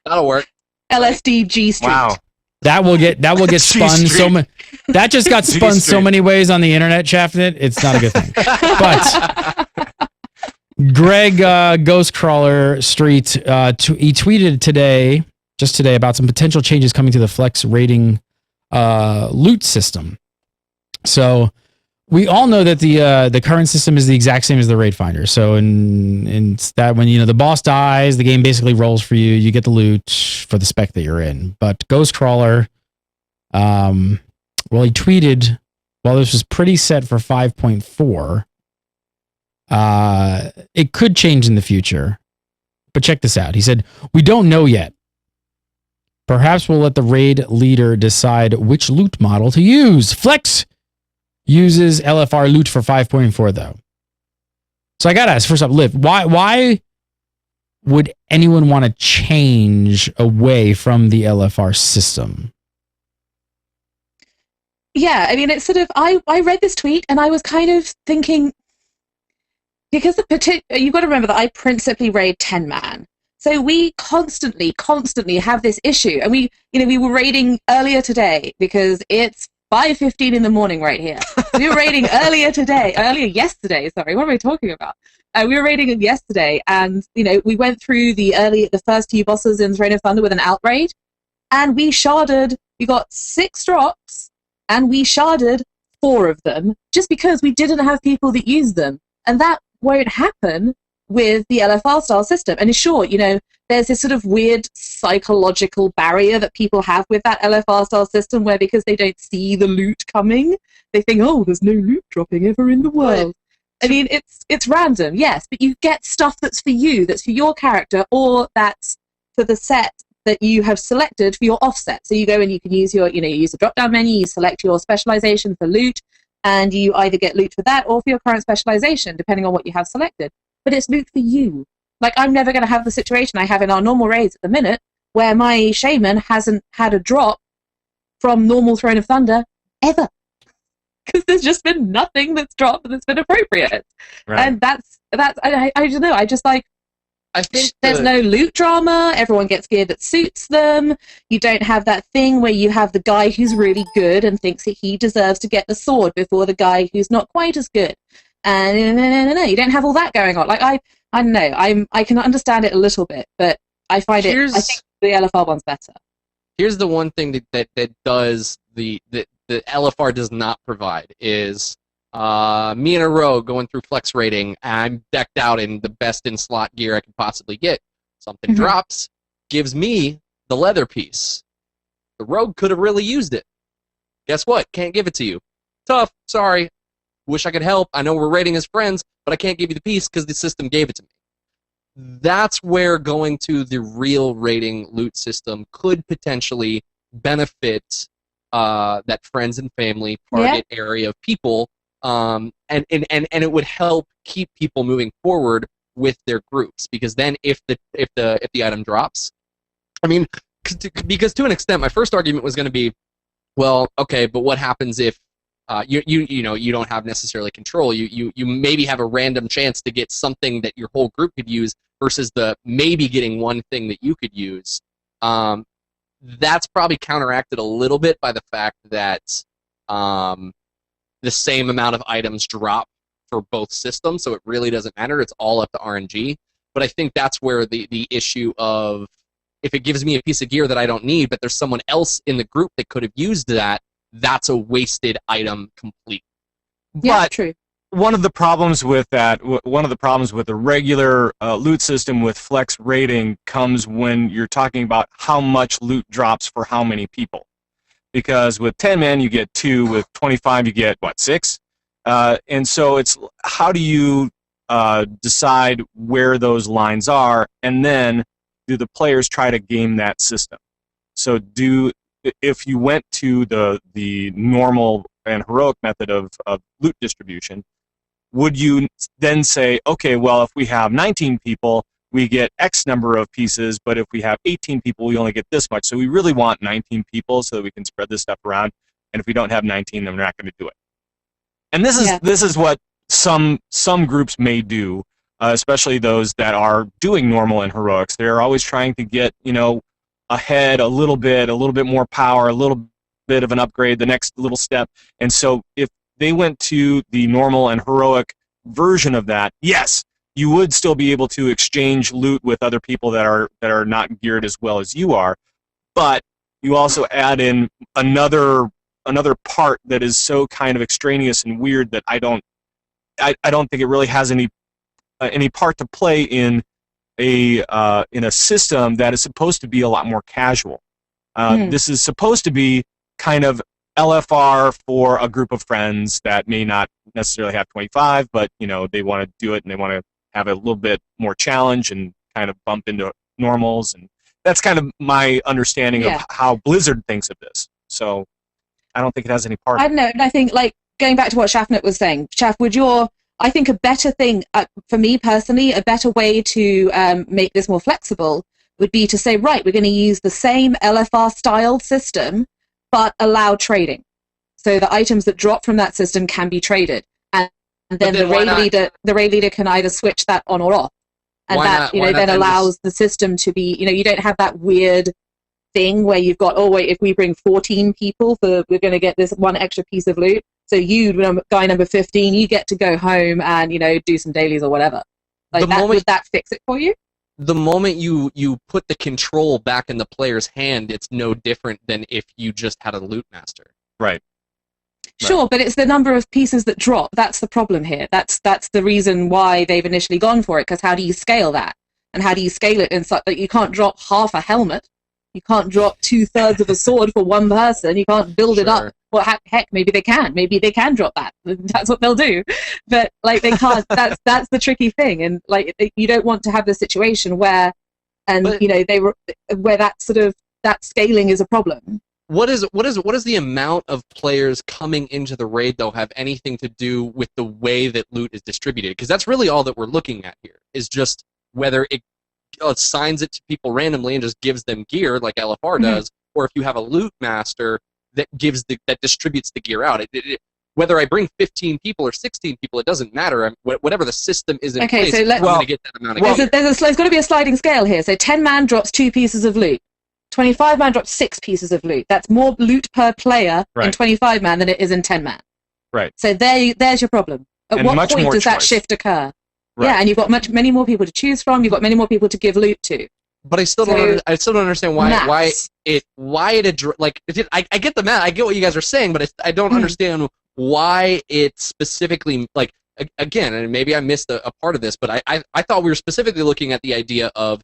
S5: That'll work.
S4: LSD G Street.
S3: Wow.
S1: That will get spun so
S3: G-Street.
S1: many. That just got spun so
S3: G-Street.
S1: many ways on the internet, Shafted. It's not a good thing. But Greg Ghostcrawler Street, he tweeted just today, about some potential changes coming to the Flex rating loot system. So we all know that the current system is the exact same as the raid finder. So in that when the boss dies, the game basically rolls for you. You get the loot for the spec that you're in. But Ghostcrawler, he tweeted while this was pretty set for 5.4. It could change in the future. But check this out. He said, "We don't know yet. Perhaps we'll let the raid leader decide which loot model to use. Flex uses LFR loot for 5.4 though." So I gotta ask, first up, Liv, why would anyone want to change away from the LFR system?
S4: Yeah, I mean, it's sort of, I read this tweet and I was kind of thinking, because you've got to remember that I principally raid 10-man. So we constantly have this issue. And we were raiding earlier today because it's 5:15 in the morning right here. We were raiding earlier yesterday, sorry, what am I talking about? We were raiding yesterday and, we went through the first few bosses in Throne of Thunder with an outraid and we got 6 drops and we sharded 4 of them just because we didn't have people that used them. And that won't happen with the LFR style system. And sure, there's this sort of weird psychological barrier that people have with that LFR style system where because they don't see the loot coming, they think, oh, there's no loot dropping ever in the world. I mean, it's random, yes, but you get stuff that's for you, that's for your character, or that's for the set that you have selected for your offset. So you go and you can use you use the drop-down menu, you select your specialization for loot, and you either get loot for that or for your current specialization, depending on what you have selected. But it's loot for you. Like, I'm never going to have the situation I have in our normal raids at the minute, where my shaman hasn't had a drop from normal Throne of Thunder ever. Because there's just been nothing that's dropped that's been appropriate.
S3: Right.
S4: And that's I don't know, I just like,
S5: I think
S4: there's no loot drama, everyone gets gear that suits them, you don't have that thing where you have the guy who's really good and thinks that he deserves to get the sword before the guy who's not quite as good. And no, you don't have all that going on. Like, I don't know, I can understand it a little bit, but I think the LFR one's better.
S5: Here's the one thing that does the LFR does not provide is me and a rogue going through flex rating. I'm decked out in the best in slot gear I can possibly get. Something drops, gives me the leather piece. The rogue could have really used it. Guess what? Can't give it to you. Tough. Sorry. Wish I could help. I know we're rating as friends, but I can't give you the piece because the system gave it to me. That's where going to the real rating loot system could potentially benefit that friends and family target area of people, and it would help keep people moving forward with their groups, because then if the item drops, I mean, because to an extent, my first argument was going to be, well, okay, but what happens if you don't have necessarily control. You maybe have a random chance to get something that your whole group could use versus the maybe getting one thing that you could use. That's probably counteracted a little bit by the fact that the same amount of items drop for both systems, so it really doesn't matter. It's all up to RNG. But I think that's where the issue of, if it gives me a piece of gear that I don't need, but there's someone else in the group that could have used that, that's a wasted item completely.
S4: Yeah,
S3: But
S4: true.
S3: one of the problems with that, one of the problems with the regular loot system with flex rating comes when you're talking about how much loot drops for how many people. Because with 10 men you get 2, with 25 you get, what, 6? And so it's, how do you decide where those lines are, and then do the players try to game that system? So if you went to the normal and heroic method of loot distribution, would you then say, okay, well, if we have 19 people, we get X number of pieces, but if we have 18 people, we only get this much. So we really want 19 people so that we can spread this stuff around. And if we don't have 19, then we're not going to do it. And this is what some groups may do, especially those that are doing normal and heroics. They're always trying to get, ahead a little bit more power, a little bit of an upgrade, the next little step. And so if they went to the normal and heroic version of that, yes, you would still be able to exchange loot with other people that are not geared as well as you are, but you also add in another part that is so kind of extraneous and weird that I don't think it really has any part to play in a system that is supposed to be a lot more casual. This is supposed to be kind of LFR for a group of friends that may not necessarily have 25, but they want to do it and they want to have a little bit more challenge and kind of bump into normals, and that's kind of my understanding of how Blizzard thinks of this. So I don't think it has any part.
S4: I don't know, and I think, like, going back to what Shafnet was saying, Shaf, I think a better thing, for me personally, a better way to make this more flexible would be to say, right, we're going to use the same LFR style system, but allow trading. So the items that drop from that system can be traded. And then the raid leader can either switch that on or off. And that then allows the system to be, you don't have that weird thing where you've got, if we bring 14 people, we're going to get this one extra piece of loot. So you, guy number 15, you get to go home and, do some dailies or whatever. Would that fix it for you?
S5: The moment you put the control back in the player's hand, it's no different than if you just had a loot master.
S3: Right.
S4: Sure, but it's the number of pieces that drop. That's the problem here. That's the reason why they've initially gone for it, because how do you scale that? And how do you scale it in such that you can't drop half a helmet? You can't drop 2/3 of a sword for one person. You can't build it up. Well, heck, maybe they can. Maybe they can drop that. That's what they'll do. But they can't. That's the tricky thing. And you don't want to have the situation where, where that scaling is a problem.
S5: What is the amount of players coming into the raid, though, have anything to do with the way that loot is distributed? Because that's really all that we're looking at here, is just whether it assigns it to people randomly and just gives them gear like LFR does, or if you have a loot master that distributes the gear out. Whether I bring 15 people or 16 people, it doesn't matter. Whatever the system is in place, I'm going to get that amount of gear.
S4: There's got to be a sliding scale here. So 10 man drops 2 pieces of loot. 25 man drops 6 pieces of loot. That's more loot per player in 25 man than it is in 10 man.
S3: Right.
S4: So there's your problem. At what point does that shift occur? Right. Yeah, and you've got many more people to choose from. You've got many more people to give loot to.
S5: But I still don't understand why I get the math. I get what you guys are saying, but I don't understand why it specifically, again, and maybe I missed a part of this, but I thought we were specifically looking at the idea of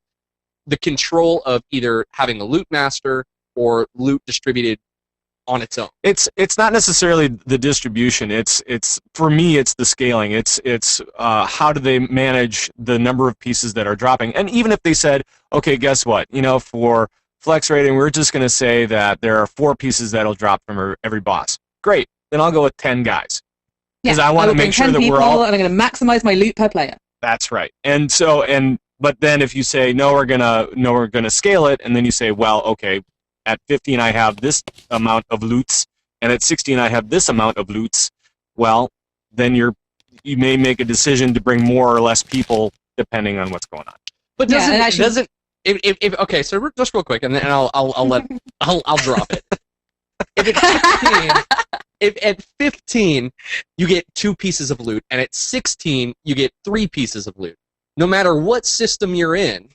S5: the control of either having a loot master or loot distributed on its own.
S3: It's not necessarily the distribution. It's for me, it's the scaling. It's how do they manage the number of pieces that are dropping? And even if they said, okay, guess what? For flex rating, we're just going to say that there are 4 pieces that'll drop from every boss. Great. Then I'll go with 10 guys. Because I want to make sure that we're all.
S4: And I'm going to maximize my loot per player.
S3: That's right. And so but then if you say no, we're gonna scale it, and then you say, well, okay, at 15 I have this amount of loots, and at 16 I have this amount of loots, well, then you may make a decision to bring more or less people depending on what's going on.
S5: But okay, so just real quick, and then I'll drop it. If at 15 you get 2 pieces of loot, and at 16 you get 3 pieces of loot, no matter what system you're in,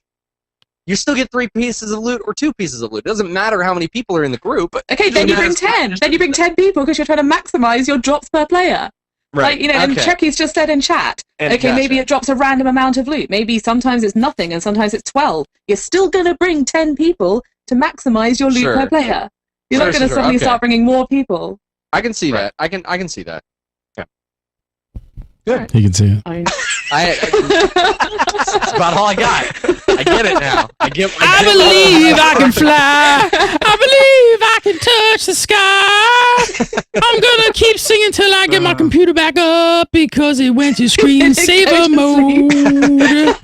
S5: you still get 3 pieces of loot or 2 pieces of loot. It doesn't matter how many people are in the group.
S4: Okay, then you bring 10. Then you bring 10 people because you're trying to maximize your drops per player.
S3: Right.
S4: Like, and Chucky's just said in chat, maybe it drops a random amount of loot. Maybe sometimes it's nothing and sometimes it's 12. You're still going to bring 10 people to maximize your loot per player. You're not going to suddenly start bringing more people.
S5: I can see that. I can see that.
S3: Yeah. Good.
S1: You can see it.
S5: That's about all I got. I get it now. I
S1: believe I can fly. I believe I can touch the sky. I'm gonna keep singing till I get my computer back up because it went to screensaver mode.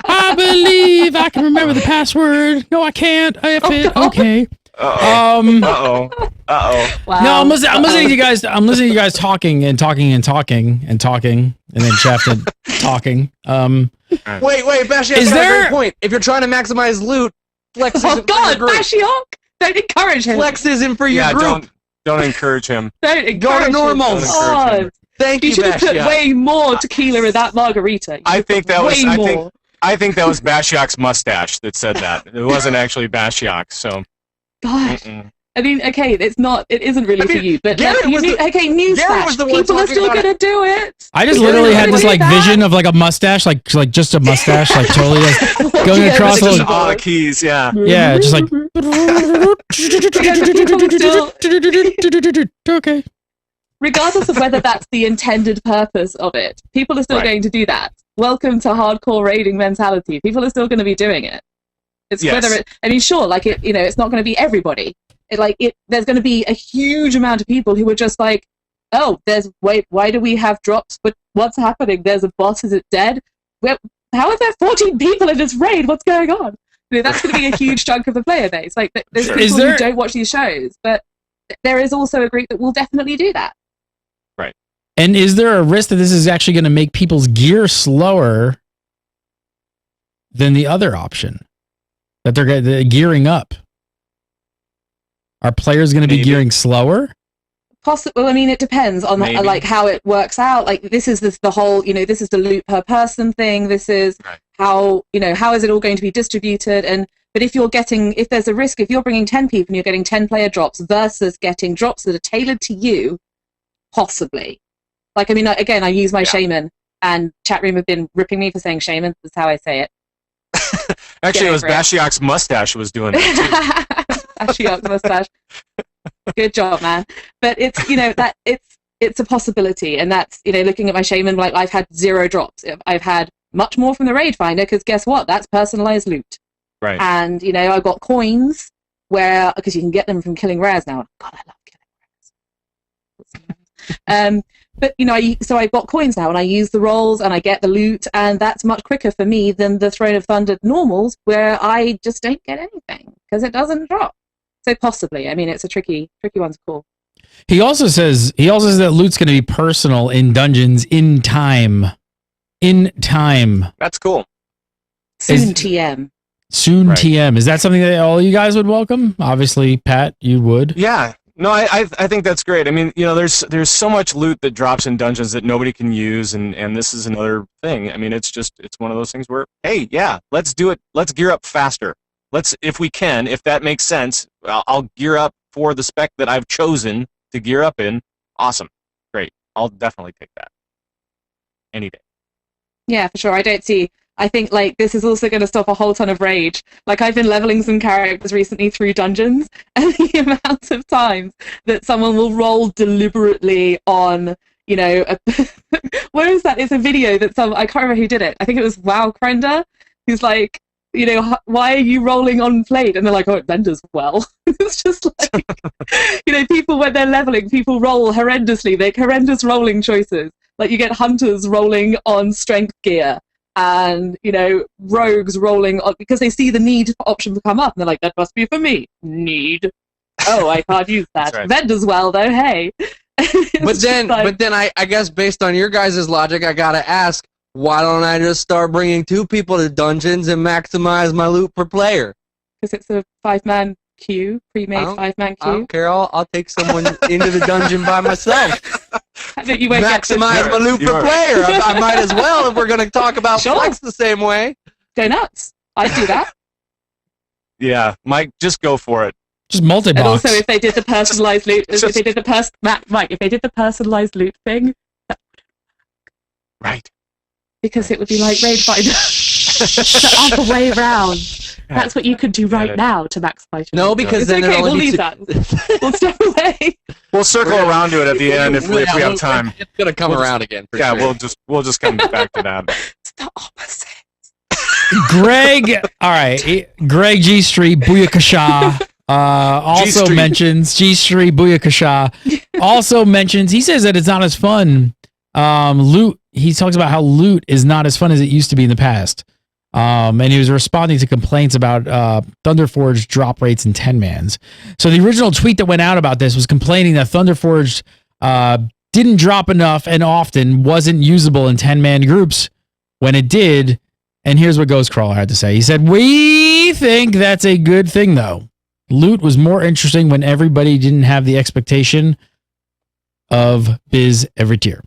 S1: I believe I can remember the password. No, I can't. Okay.
S3: Wow.
S1: No, I'm listening to you guys. I'm listening to you guys talking, and then Chefton talking.
S5: Wait, Bashiok, is there a great point? If you're trying to maximize loot, Flex isn't for your group.
S4: Bashiok, don't encourage him.
S5: Flex isn't for your group.
S3: Don't encourage him.
S5: Go to normals. Thank you,
S4: You should have put way more tequila in that margarita.
S3: I think that was Bashiok's mustache that said that. It wasn't actually Bashiok. So.
S4: Gosh. I mean, okay, it isn't really for you, but newsflash, people are still going to do it.
S1: I just literally had this vision of a mustache, like just a mustache, totally going across
S3: all the keys, yeah.
S1: Yeah, just okay.
S4: Regardless of whether that's the intended purpose of it, people are still going to do that. Welcome to hardcore raiding mentality. People are still going to be doing it. It's whether it's not going to be everybody. There's going to be a huge amount of people who are just like, oh, why do we have drops? But what's happening? There's a boss. Is it dead? How are there 14 people in this raid? What's going on? That's going to be a huge chunk of the player base. There's people who don't watch these shows, but there is also a group that will definitely do that.
S3: Right.
S1: And is there a risk that this is actually going to make people's gear slower than the other option? That they're gearing up? Are players going to be gearing slower?
S4: Possible. I mean, it depends on how it works out. This is the whole, this is the loot per person thing. This is how is it all going to be distributed? But if there's a risk, if you're bringing 10 people and you're getting 10 player drops versus getting drops that are tailored to you, possibly. Again, I use my shaman, and chat room have been ripping me for saying shaman. That's how I say it.
S3: Actually, it was Bashiok's mustache was doing that too.
S4: Bashiok's mustache. Good job, man. But it's it's a possibility, and that's looking at my shaman. I've had 0 drops. I've had much more from the raid finder because guess what? That's personalized loot.
S3: Right.
S4: And I've got coins because you can get them from killing rares now. God, I love killing rares. But so I've got coins now, and I use the rolls, and I get the loot, and that's much quicker for me than the Throne of Thunder normals, where I just don't get anything because it doesn't drop. So possibly, I mean, it's a tricky one to call.
S1: He also says that loot's going to be personal in dungeons in time.
S3: That's cool.
S4: TM.
S1: TM. Is that something that all you guys would welcome? Obviously, Pat, you would.
S3: Yeah. No, I think that's great. I mean, there's so much loot that drops in dungeons that nobody can use, and this is another thing. I mean, it's one of those things where, hey, yeah, let's do it. Let's gear up faster. If that makes sense, I'll gear up for the spec that I've chosen to gear up in. Awesome. Great. I'll definitely take that. Any day.
S4: Yeah, for sure. I think this is also going to stop a whole ton of rage. I've been leveling some characters recently through dungeons, and the amount of times that someone will roll deliberately on, what is that? It's a video that I can't remember who did it. I think it was Wow Krender, who's like, why are you rolling on plate? And they're like, oh, it renders well. It's just people when they're leveling, people roll horrendously, make horrendous rolling choices. You get hunters rolling on strength gear. And rogues rolling on because they see the need option to come up, and they're like, "That must be for me." Need. oh, I can't use that.
S3: That's right.
S4: Vend as well, though. Hey.
S5: But then I guess based on your guys' logic, I gotta ask, why don't I just start bringing 2 people to dungeons and maximize my loot per player?
S4: Because it's a 5-man queue, pre-made 5-man
S5: I
S4: queue.
S5: don't care. I'll take someone into the dungeon by myself.
S4: You won't
S5: Maximize my loot per player. I might as well if we're going to talk about flex the same way.
S4: Go nuts. I'd do that.
S3: Yeah, Mike, just go for it.
S1: Just multi-box.
S4: And also, if they did the personalized loot, if they did the personalized loot thing,
S3: right?
S4: Because it would be like Raid Finder, the other way around. That's what you could do right now to maximize.
S5: No, because then
S4: okay. We'll leave that. We'll step away.
S3: We'll circle around to it at the end if we have time.
S5: It's gonna come around again.
S3: Yeah,
S5: sure.
S3: we'll just come back to that.
S4: It's the opposite.
S1: Greg, all right, Greg G Street Booyakasha also
S3: G-Street.
S1: mentions G Street Booyakasha also mentions, he says that it's not as fun. Loot, he talks about how loot is not as fun as it used to be in the past. And he was responding to complaints about Thunderforged drop rates in 10-mans. So the original tweet that went out about this was complaining that Thunderforged didn't drop enough and often wasn't usable in 10-man groups when it did. And here's what Ghostcrawler had to say. He said, "We think that's a good thing, though. Loot was more interesting when everybody didn't have the expectation of biz every tier."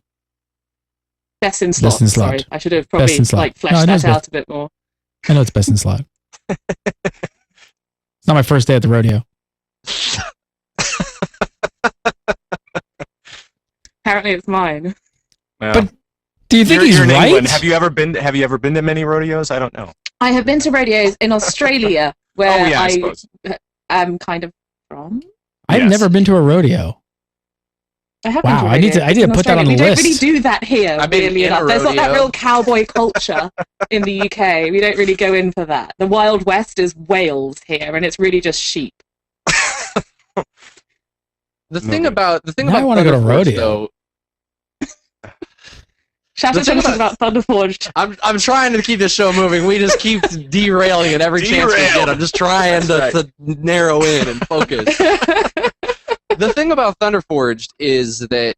S4: Best in slot. Sorry, I should have probably fleshed that out a bit more.
S1: I know it's best in slot. It's not my first day at the rodeo.
S4: Apparently, it's mine.
S3: Yeah.
S1: But do you think he's
S3: in
S1: right?
S3: England. Have you ever been to many rodeos? I don't know.
S4: I have been to rodeos in Australia, where
S3: I
S4: am kind of from.
S1: I've never been to a rodeo.
S4: I have
S1: wow, I need to put that on the
S4: list. We don't really do that here. Really enough. There's not that real cowboy culture in the UK. We don't really go in for that. The Wild West is Wales here, and it's really just sheep.
S5: The thing about
S1: I want to go to rodeo.
S5: Though,
S4: Shatter talking about Thunderforged.
S5: I'm trying to keep the show moving. We just keep derailing it every chance we get. I'm just trying to narrow in and focus. The thing about Thunderforged is that,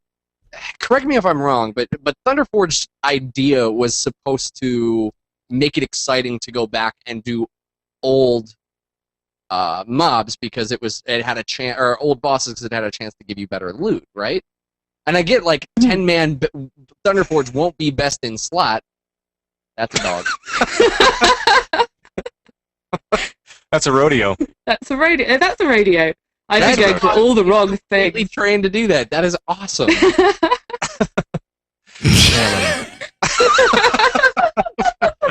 S5: correct me if I'm wrong, but Thunderforged's idea was supposed to make it exciting to go back and do old mobs because it had a chance, or old bosses because it had a chance to give you better loot, right? And I get like 10-man Thunderforged won't be best in slot. That's a dog.
S3: That's a rodeo.
S4: That's a rodeo. I think going for all the wrong things.
S5: Completely trained to do that. That is awesome.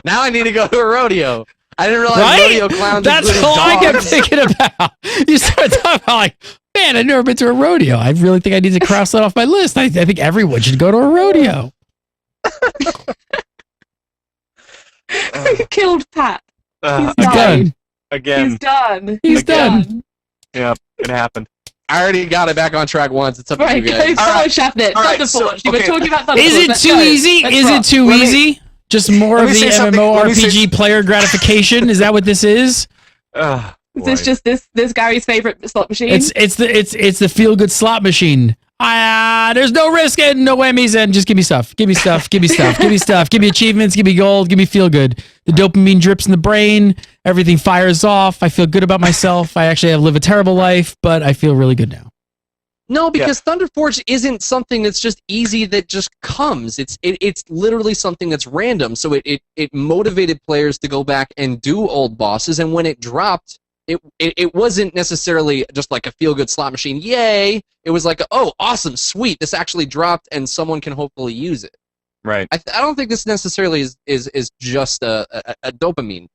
S5: Now I need to go to a rodeo. I didn't realize rodeo clowns.
S1: That's all I kept thinking about. You started talking about like, man, I've never been to a rodeo. I really think I need to cross that off my list. I think everyone should go to a rodeo.
S4: Killed Pat. He's
S1: done.
S3: Again.
S4: He's done.
S1: He's done.
S3: Yeah, it happened.
S5: I already got it back on track once. It's up to you guys.
S4: Go, Shatnit. Thunderforged. You were talking about Thunderforged.
S1: Is it too easy? Is it too easy? Just more of the MMORPG player gratification? Is that what this is?
S4: Is this just this Gary's favorite slot machine?
S1: It's the feel good slot machine. There's no risk and no whammies, and just give me stuff. Give me stuff. Give me stuff. Give me stuff. Give me achievements. Give me gold. Give me feel good. The dopamine drips in the brain. Everything fires off. I feel good about myself. I actually have lived a terrible life, but I feel really good now.
S5: No, because Thunderforged isn't something that's just easy that just comes. It's literally something that's random. So it motivated players to go back and do old bosses, and when it dropped, it wasn't necessarily just like a feel-good slot machine. Yay! It was like, oh, awesome, sweet, this actually dropped, and someone can hopefully use it.
S3: Right.
S5: I don't think this necessarily is just a dopamine.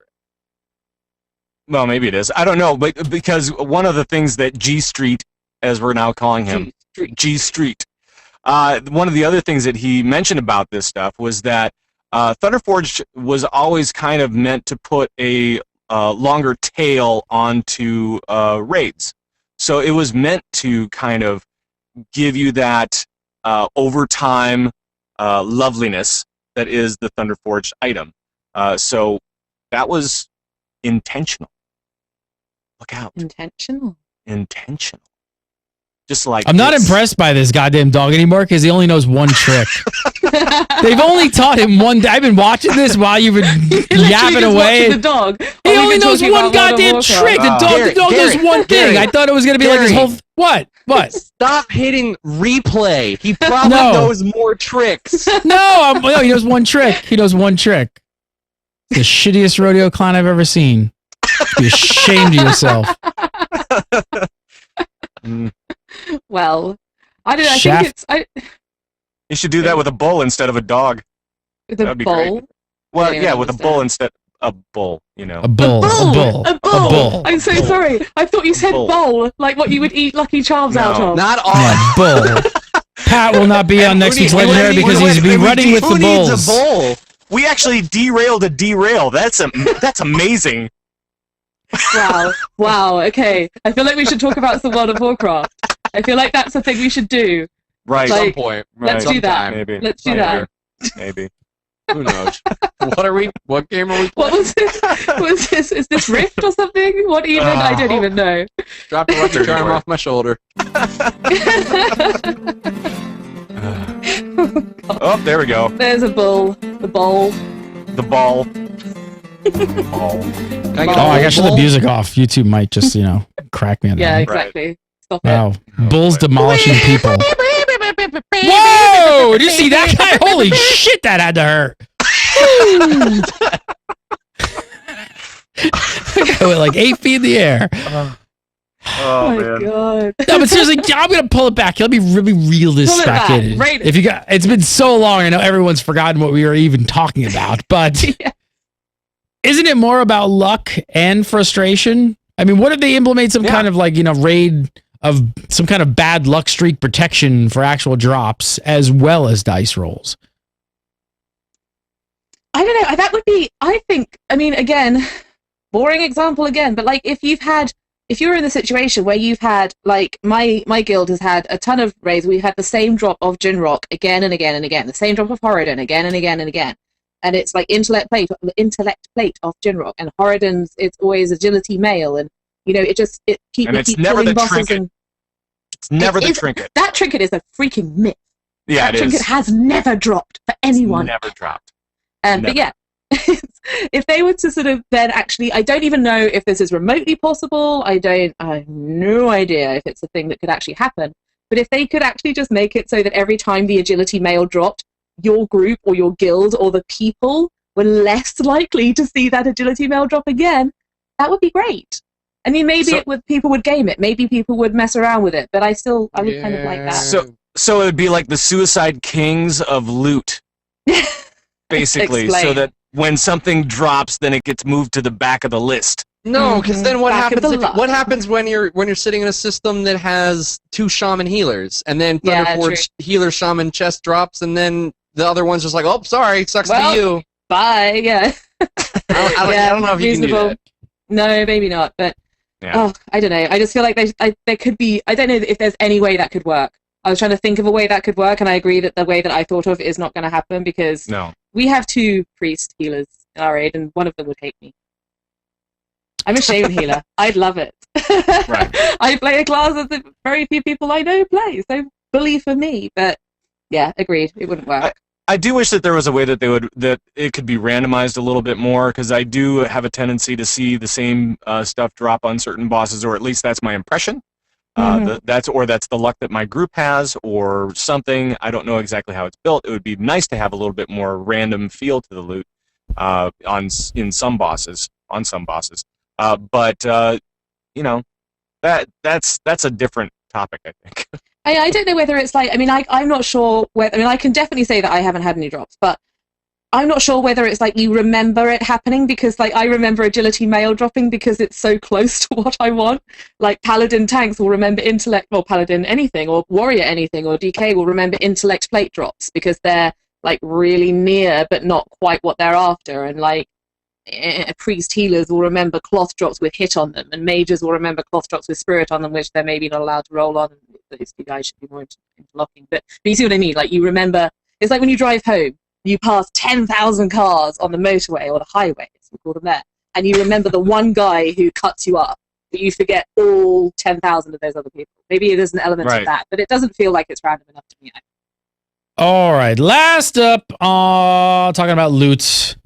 S3: Well, maybe it is. I don't know, but because one of the things that G Street, as we're now calling him, G Street, one of the other things that he mentioned about this stuff was that Thunderforged was always kind of meant to put a longer tail onto raids. So it was meant to kind of give you that overtime loveliness that is the Thunderforged item. So that was intentional. Look out.
S4: Intentional.
S3: intentional. Just like
S1: I'm not impressed by this goddamn dog anymore because he only knows one trick. They've only taught him one. I've been watching this while you've been yapping away.
S4: The dog.
S1: He only knows one goddamn trick. The dog knows one thing. I thought it was gonna be like his whole. What?
S5: Stop hitting replay. He probably knows more tricks.
S1: No, he knows one trick. He knows one trick. The shittiest rodeo clown I've ever seen. Be ashamed of yourself.
S4: Well, I don't know. I think it's.
S3: You should do that with a bull instead of a dog.
S4: With a bull?
S3: Well, yeah, with a bull instead. A bull, you know.
S1: A bull.
S4: I'm so sorry. I thought you said bowl, like what you would eat Lucky Charms out of.
S5: Not all.
S1: Yeah, bull. Pat will not be on next week's Legendary because he's be running with the bulls.
S3: Needs a bull? We actually derailed a derail. That's amazing.
S4: Wow. Okay. I feel like we should talk about some World of Warcraft. I feel like that's a thing we should do.
S3: Right.
S5: At some point.
S4: Let's do that.
S3: Maybe.
S4: Let's do that.
S3: Maybe.
S5: Who knows? What game are we playing?
S4: What was this? Was this? Is this Rift or something? What even? I don't even know.
S5: Drop the Lucky Charm off my shoulder.
S3: Oh, there we go.
S4: There's a bull. The bowl.
S3: The ball.
S1: I got the music off. YouTube might just, crack me on that.
S4: Yeah, exactly. Stop
S1: wow. Bulls demolishing people. Whoa! Did you see that guy? Holy shit, that had to hurt. I went like 8 feet in the air.
S3: Oh
S4: my
S3: man.
S4: God.
S1: No, but seriously, I'm gonna pull it back. Let me really reel this back in.
S4: Right.
S1: If you got, it's been so long. I know everyone's forgotten what we were even talking about, but isn't it more about luck and frustration? I mean, what if they implement some kind of raid of some kind of bad luck streak protection for actual drops as well as dice rolls?
S4: I don't know. That would be. I think. I mean, again, boring example again, but like if you're in the situation where you've had, like, my guild has had a ton of raids, we've had the same drop of Jinrock again and again and again, the same drop of Horadin again and again and again, and it's like intellect plate of Jinrock, and Horadin's it's always agility male, and it keeps
S3: never the
S4: bosses
S3: trinket.
S4: and
S3: it's never the trinket.
S4: That trinket is a freaking myth.
S3: Yeah,
S4: that trinket has never dropped for anyone.
S3: It's never dropped.
S4: But yeah, if they were to sort of then actually, I don't even know if this is remotely possible. I have no idea if it's a thing that could actually happen. But if they could actually just make it so that every time the agility mail dropped, your group or your guild or the people were less likely to see that agility mail drop again, that would be great. I mean, maybe people would game it. Maybe people would mess around with it. But I would kind of like that.
S3: So it would be like the Suicide Kings of loot. Basically,
S4: Explain.
S3: So that when something drops, then it gets moved to the back of the list.
S5: No, because then what
S4: Back of
S5: happens?
S4: the line.
S5: What happens when you're sitting in a system that has 2 shaman healers, and then Thunderforge healer shaman chest drops, and then the other one's just like, oh, sorry, sucks to you.
S4: Bye. Yeah.
S5: I don't know if you can do that.
S4: No, maybe not. But I don't know. I just feel like there could be. I don't know if there's any way that could work. I was trying to think of a way that could work, and I agree that the way that I thought of is not going to happen because we have 2 priest healers in our raid, and one of them would hate me. I'm a shaman healer. I'd love it.
S3: Right.
S4: I play a class that very few people I know play, so bully for me. But yeah, agreed. It wouldn't work.
S3: I do wish that there was a way that that it could be randomized a little bit more, because I do have a tendency to see the same stuff drop on certain bosses, or at least that's my impression. That's the luck that my group has, or something. I don't know exactly how it's built. It would be nice to have a little bit more random feel to the loot on some bosses. But that's a different topic, I think.
S4: I don't know whether it's like. I mean, I'm not sure whether. I mean, I can definitely say that I haven't had any drops, but I'm not sure whether it's like you remember it happening, because like I remember agility mail dropping because it's so close to what I want. Like paladin tanks will remember intellect, or paladin anything, or warrior anything, or DK will remember intellect plate drops because they're like really near but not quite what they're after, and like priest healers will remember cloth drops with hit on them, and mages will remember cloth drops with spirit on them, which they're maybe not allowed to roll on. Those 2 guys should be more interlocking, but you see what I mean? Like you remember, it's like when you drive home. You pass 10,000 cars on the motorway or the highway, as we call them there, and you remember the one guy who cuts you up, but you forget all 10,000 of those other people. Maybe there's an element
S3: Right.
S4: of that, but it doesn't feel like it's random enough to me.
S1: All right, last up, talking about loot.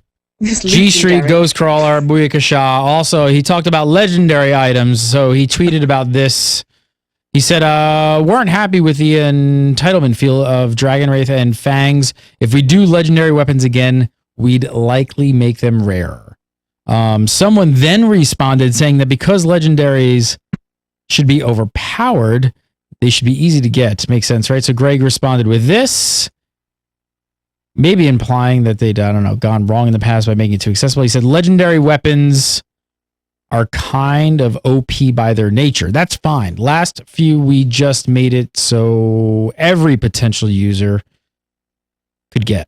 S4: Just
S1: G Street
S4: legendary.
S1: Ghost Crawler Booyakasha. Also, he talked about legendary items, so he tweeted about this. He said, weren't happy with the entitlement feel of Dragon Wraith and Fangs. If we do legendary weapons again, we'd likely make them rarer. Someone then responded saying that because legendaries should be overpowered, they should be easy to get. Makes sense, right? So Greg responded with this, maybe implying that they'd, I don't know, gone wrong in the past by making it too accessible. He said legendary weapons are kind of OP by their nature. That's fine. Last few, we just made it so every potential user could get.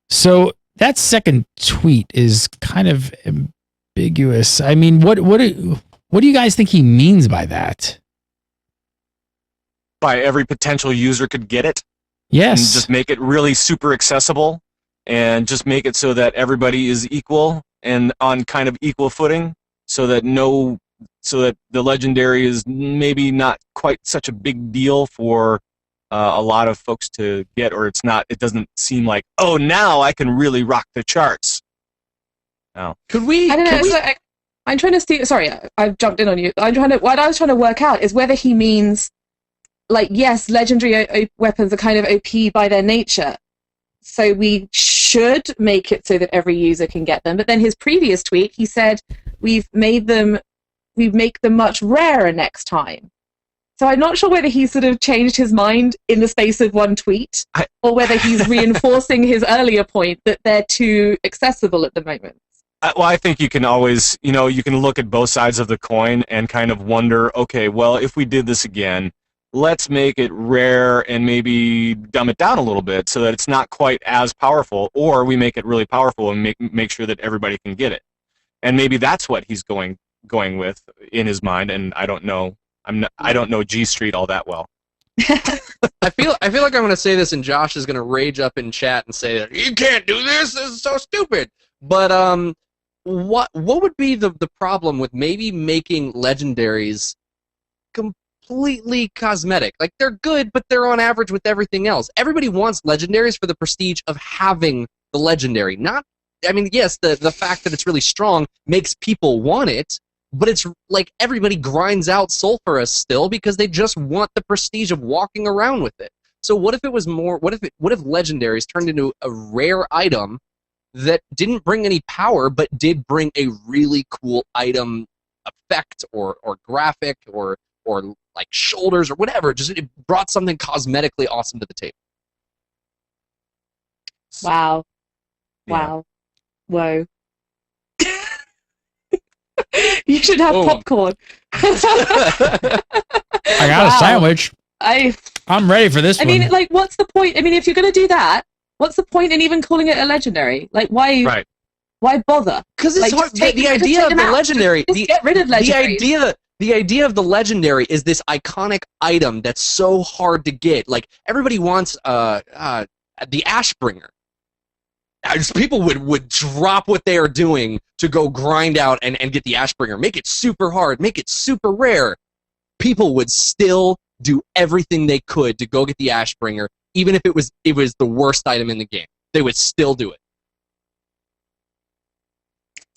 S1: So that second tweet is kind of ambiguous. I mean, what do you guys think he means by that?
S3: By every potential user could get it.
S1: Yes.
S3: And just make it really super accessible, and just make it so that everybody is equal and on kind of equal footing, so that the legendary is maybe not quite such a big deal for a lot of folks to get, or it doesn't seem like, oh, now I can really rock the charts. No.
S5: Could we?
S4: I don't know. I'm trying to see. Sorry, I've jumped in on you. What I was trying to work out is whether he means, like, yes, legendary weapons are kind of OP by their nature, so we should make it so that every user can get them. But then his previous tweet, he said, we make them much rarer next time. So I'm not sure whether he sort of changed his mind in the space of one tweet, or whether he's reinforcing his earlier point that they're too accessible at the moment.
S3: Well, I think you can always, you can look at both sides of the coin and kind of wonder, okay, well, if we did this again, let's make it rare and maybe dumb it down a little bit so that it's not quite as powerful, or we make it really powerful and make sure that everybody can get it. And maybe that's what he's going with in his mind, and I don't know. I don't know G Street all that well.
S5: I feel like I'm going to say this, and Josh is going to rage up in chat and say that you can't do this. This is so stupid. But what would be the problem with maybe making legendaries completely cosmetic? Like, they're good, but they're on average with everything else. Everybody wants legendaries for the prestige of having the legendary. Yes, the fact that it's really strong makes people want it, but it's like everybody grinds out Sulphurus still because they just want the prestige of walking around with it. So what if it was more? What if legendaries turned into a rare item that didn't bring any power, but did bring a really cool item effect or graphic or like shoulders or whatever? Just it brought something cosmetically awesome to the table.
S4: Wow.
S3: Yeah.
S4: Wow. Whoa. You should have popcorn.
S1: I got a sandwich. I'm ready for this one.
S4: I mean, like, what's the point? I mean, if you're going to do that, what's the point in even calling it a legendary? Like, why?
S3: Right.
S4: Why bother?
S5: Because it's hard. The idea of the legendary.
S4: Just get rid of legendaries.
S5: The idea of the legendary is this iconic item that's so hard to get. Like, everybody wants the Ashbringer. People would drop what they are doing to go grind out and get the Ashbringer. Make it super hard. Make it super rare. People would still do everything they could to go get the Ashbringer, even if it was the worst item in the game. They would still do it.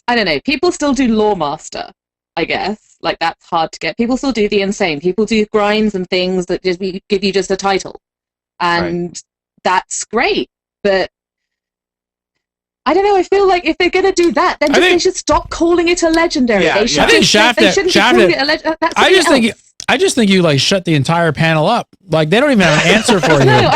S4: I don't know. People still do Lawmaster, I guess. Like, that's hard to get. People still do the insane. People do grinds and things that just give you just a title. And that's great. But I don't know. I feel like if they're going to do that, then they should stop calling it a legendary.
S3: Yeah,
S4: they should
S3: yeah.
S1: I think
S4: shouldn't be calling it a legendary.
S1: I just think you like shut the entire panel up. Like, they don't even have an answer for you.
S4: No,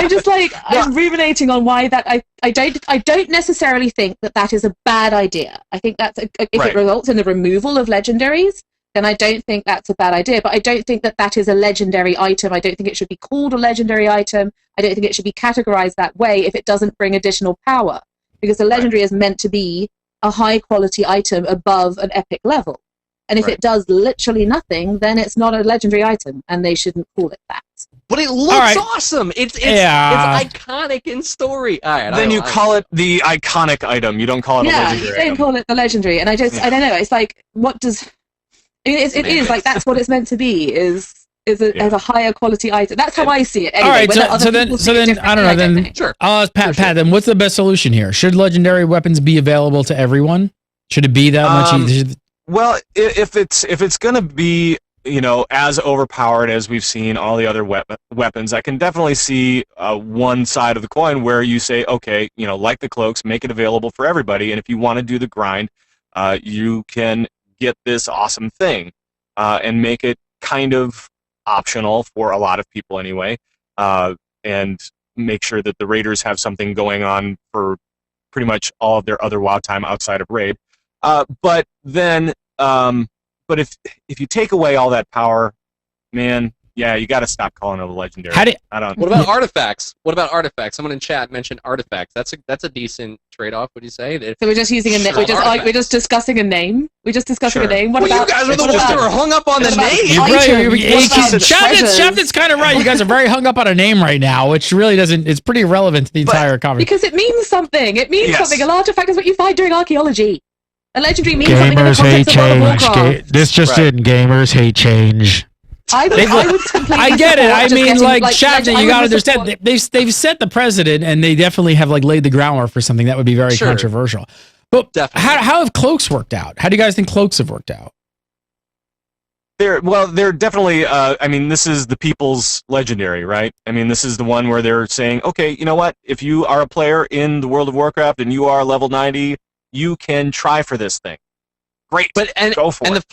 S4: I'm ruminating on why that. I don't necessarily think that is a bad idea. I think that's if it results in the removal of legendaries, then I don't think that's a bad idea. But I don't think that is a legendary item. I don't think it should be called a legendary item. I don't think it should be categorized that way if it doesn't bring additional power. Because the legendary is meant to be a high quality item above an epic level. And if it does literally nothing, then it's not a legendary item, and they shouldn't call it that.
S5: But it looks awesome. It's iconic in story. All right,
S3: then you call it the iconic item. You don't call it a legendary
S4: you don't call it the legendary. And I don't know. It's like, what does... I mean, it is like that's what it's meant to be. Is as a higher quality item. That's how I see it. Anyway,
S1: all right,
S4: whether
S1: so
S4: other
S1: then
S4: people see it
S1: I don't know.
S4: differently,
S1: Then
S5: Sure.
S1: Pat, then what's the best solution here? Should legendary weapons be available to everyone? Should it be that much easier?
S3: Well, if it's gonna be, you know, as overpowered as we've seen all the other weapons, I can definitely see one side of the coin where you say, okay, you know, like the cloaks, make it available for everybody, and if you want to do the grind, you can get this awesome thing and make it kind of optional for a lot of people anyway, and make sure that the raiders have something going on for pretty much all of their other WoW time outside of raid. But then, but if you take away all that power, man, yeah, you got to stop calling it a legendary.
S5: What about artifacts? What about artifacts? Someone in chat mentioned artifacts. That's a decent trade-off. Would you say?
S4: So we're just using a name. We're just discussing a name. We're just discussing a name. What
S5: well,
S4: about?
S5: You guys are the ones who are hung up on the name.
S1: You're right. Shafton's kind of right. You guys are very hung up on a name right now, which really doesn't. It's pretty irrelevant to the entire conversation.
S4: Because it means something. It means something. An artifact is what you find during archaeology. A legendary means something in the context of World of Warcraft.
S2: This just in, gamers hate change.
S4: I would completely
S1: I get it. I mean, like,
S4: like
S1: Shafton, you got to understand. They've set the precedent, and they definitely have like laid the groundwork for something that would be very controversial. But how have cloaks worked out? How do you guys think cloaks have worked out?
S3: They're definitely. I mean, this is the people's legendary, right? I mean, this is the one where they're saying, okay, you know what? If you are a player in the World of Warcraft and you are level 90, you can try for this thing. Great, go for it.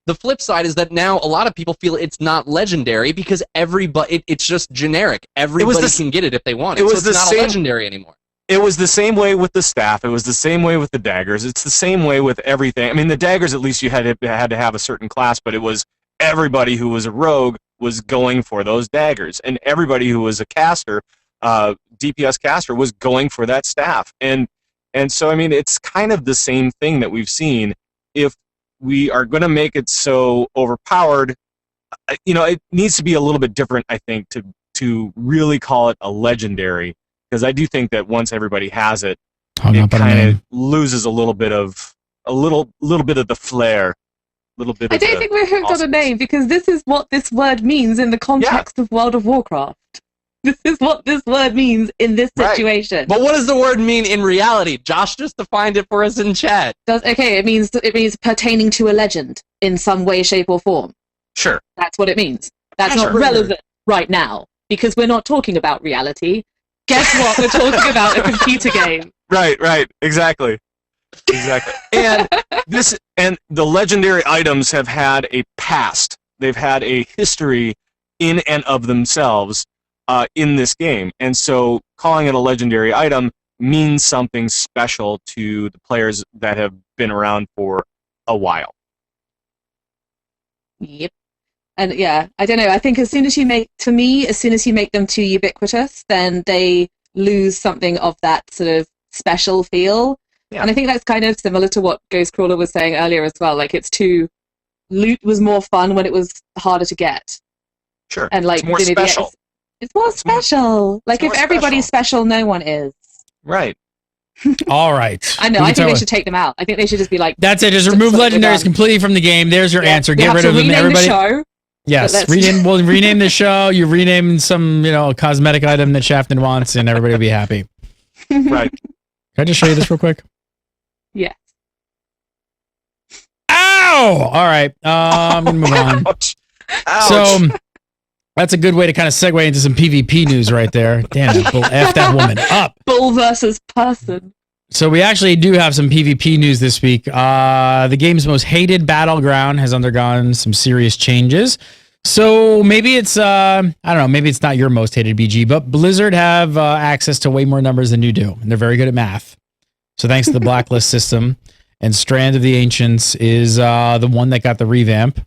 S5: The flip side is that now a lot of people feel it's not legendary because it's just generic. Everybody can get it if they want it. So it's not a legendary anymore.
S3: It was the same way with the staff. It was the same way with the daggers. It's the same way with everything. I mean, the daggers, at least you had to have a certain class, but it was everybody who was a rogue was going for those daggers, and everybody who was a caster, DPS caster, was going for that staff. And so, I mean, it's kind of the same thing that we've seen. If we are going to make it so overpowered, you know, it needs to be a little bit different, I think, to really call it a legendary, because I do think that once everybody has it, it kind of loses a little bit of the flair. I don't
S4: think we're hooked on a name, because this is what this word means in the context of World of Warcraft. This is what this word means in this situation.
S5: Right. But what does the word mean in reality? Josh just defined it for us in chat.
S4: It means pertaining to a legend in some way, shape, or form.
S3: Sure.
S4: That's what it means. That's not relevant right now, because we're not talking about reality. Guess what? We're talking about a computer game.
S3: Right, exactly. And the legendary items have had a past. They've had a history in and of themselves. In this game, and so calling it a legendary item means something special to the players that have been around for a while.
S4: Yep. And yeah, I don't know. I think as soon as you make them too ubiquitous, then they lose something of that sort of special feel. Yeah. And I think that's kind of similar to what Ghostcrawler was saying earlier as well. Like, loot was more fun when it was harder to get.
S3: Sure.
S4: And like,
S3: it's more special.
S4: It's more special. Like, if everybody's special, no one is.
S3: Right.
S1: All right.
S4: I know. I think they should take them out. I think they should just be like...
S1: That's it. Just remove legendaries completely from the game. There's your answer. Get rid of them, everybody.
S4: The show,
S1: yes. We'll rename the show. You rename some, cosmetic item that Shafton wants, and everybody will be happy.
S3: Right.
S1: Can I just show you this real quick?
S4: Yes.
S1: Ow! All right. I'm going to move on.
S3: Ouch.
S1: So... that's a good way to kind of segue into some PvP news right there. Damn it, Bull F that woman up.
S4: Bull versus person.
S1: So we actually do have some PvP news this week. The game's most hated Battleground has undergone some serious changes. So maybe it's, I don't know, maybe it's not your most hated BG, but Blizzard have access to way more numbers than you do. And they're very good at math. So thanks to the blacklist system. And Strand of the Ancients is the one that got the revamp.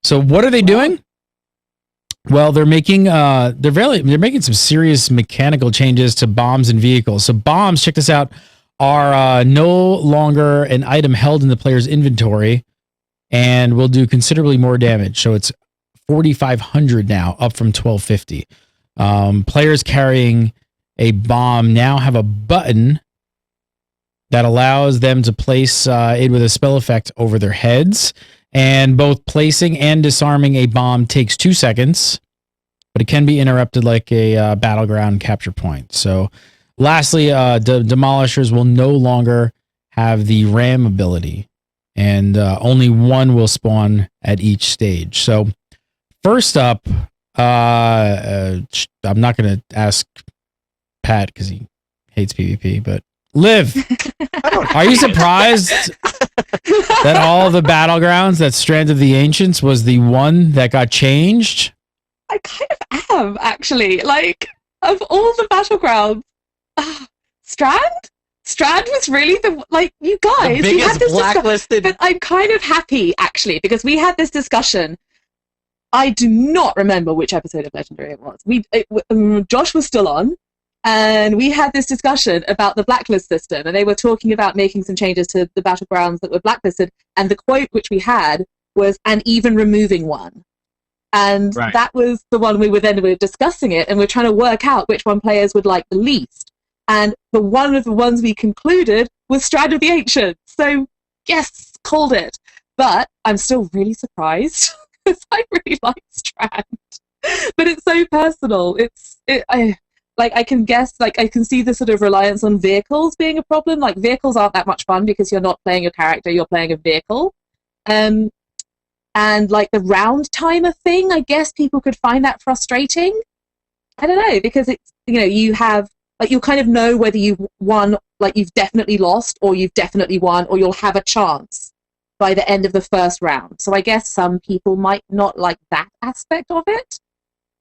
S1: So what are they doing? Well, they're making some serious mechanical changes to bombs and vehicles. So bombs, check this out, are no longer an item held in the player's inventory and will do considerably more damage. So it's 4,500 now, up from 1,250. Players carrying a bomb now have a button that allows them to place it with a spell effect over their heads. And both placing and disarming a bomb takes 2 seconds, but it can be interrupted like a battleground capture point. So lastly, demolishers will no longer have the ram ability, and only one will spawn at each stage. So first up, I'm not going to ask Pat because he hates PvP, but Liv, are you surprised that all the battlegrounds, that Strand of the Ancients was the one that got changed?
S4: I kind of am, actually. Like, of all the battlegrounds, Strand was really you guys,
S5: The biggest blacklisted.
S4: but I'm kind of happy, actually, because we had this discussion. I do not remember which episode of Legendary it was. Josh was still on, and we had this discussion about the blacklist system, and they were talking about making some changes to the battlegrounds that were blacklisted, and the quote which we had was, "and even removing one." And that was the one we were discussing it, and we're trying to work out which one players would like the least. And one of the ones we concluded was Strand of the Ancients. So, yes, called it. But I'm still really surprised, because I really like Strand. But it's so personal. I can guess, I can see the sort of reliance on vehicles being a problem. Like, vehicles aren't that much fun because you're not playing your character, you're playing a vehicle. And like the round timer thing, I guess people could find that frustrating. I don't know, because it's, you have, you'll kind of know whether you've won, you've definitely lost, or you've definitely won, or you'll have a chance by the end of the first round. So I guess some people might not like that aspect of it,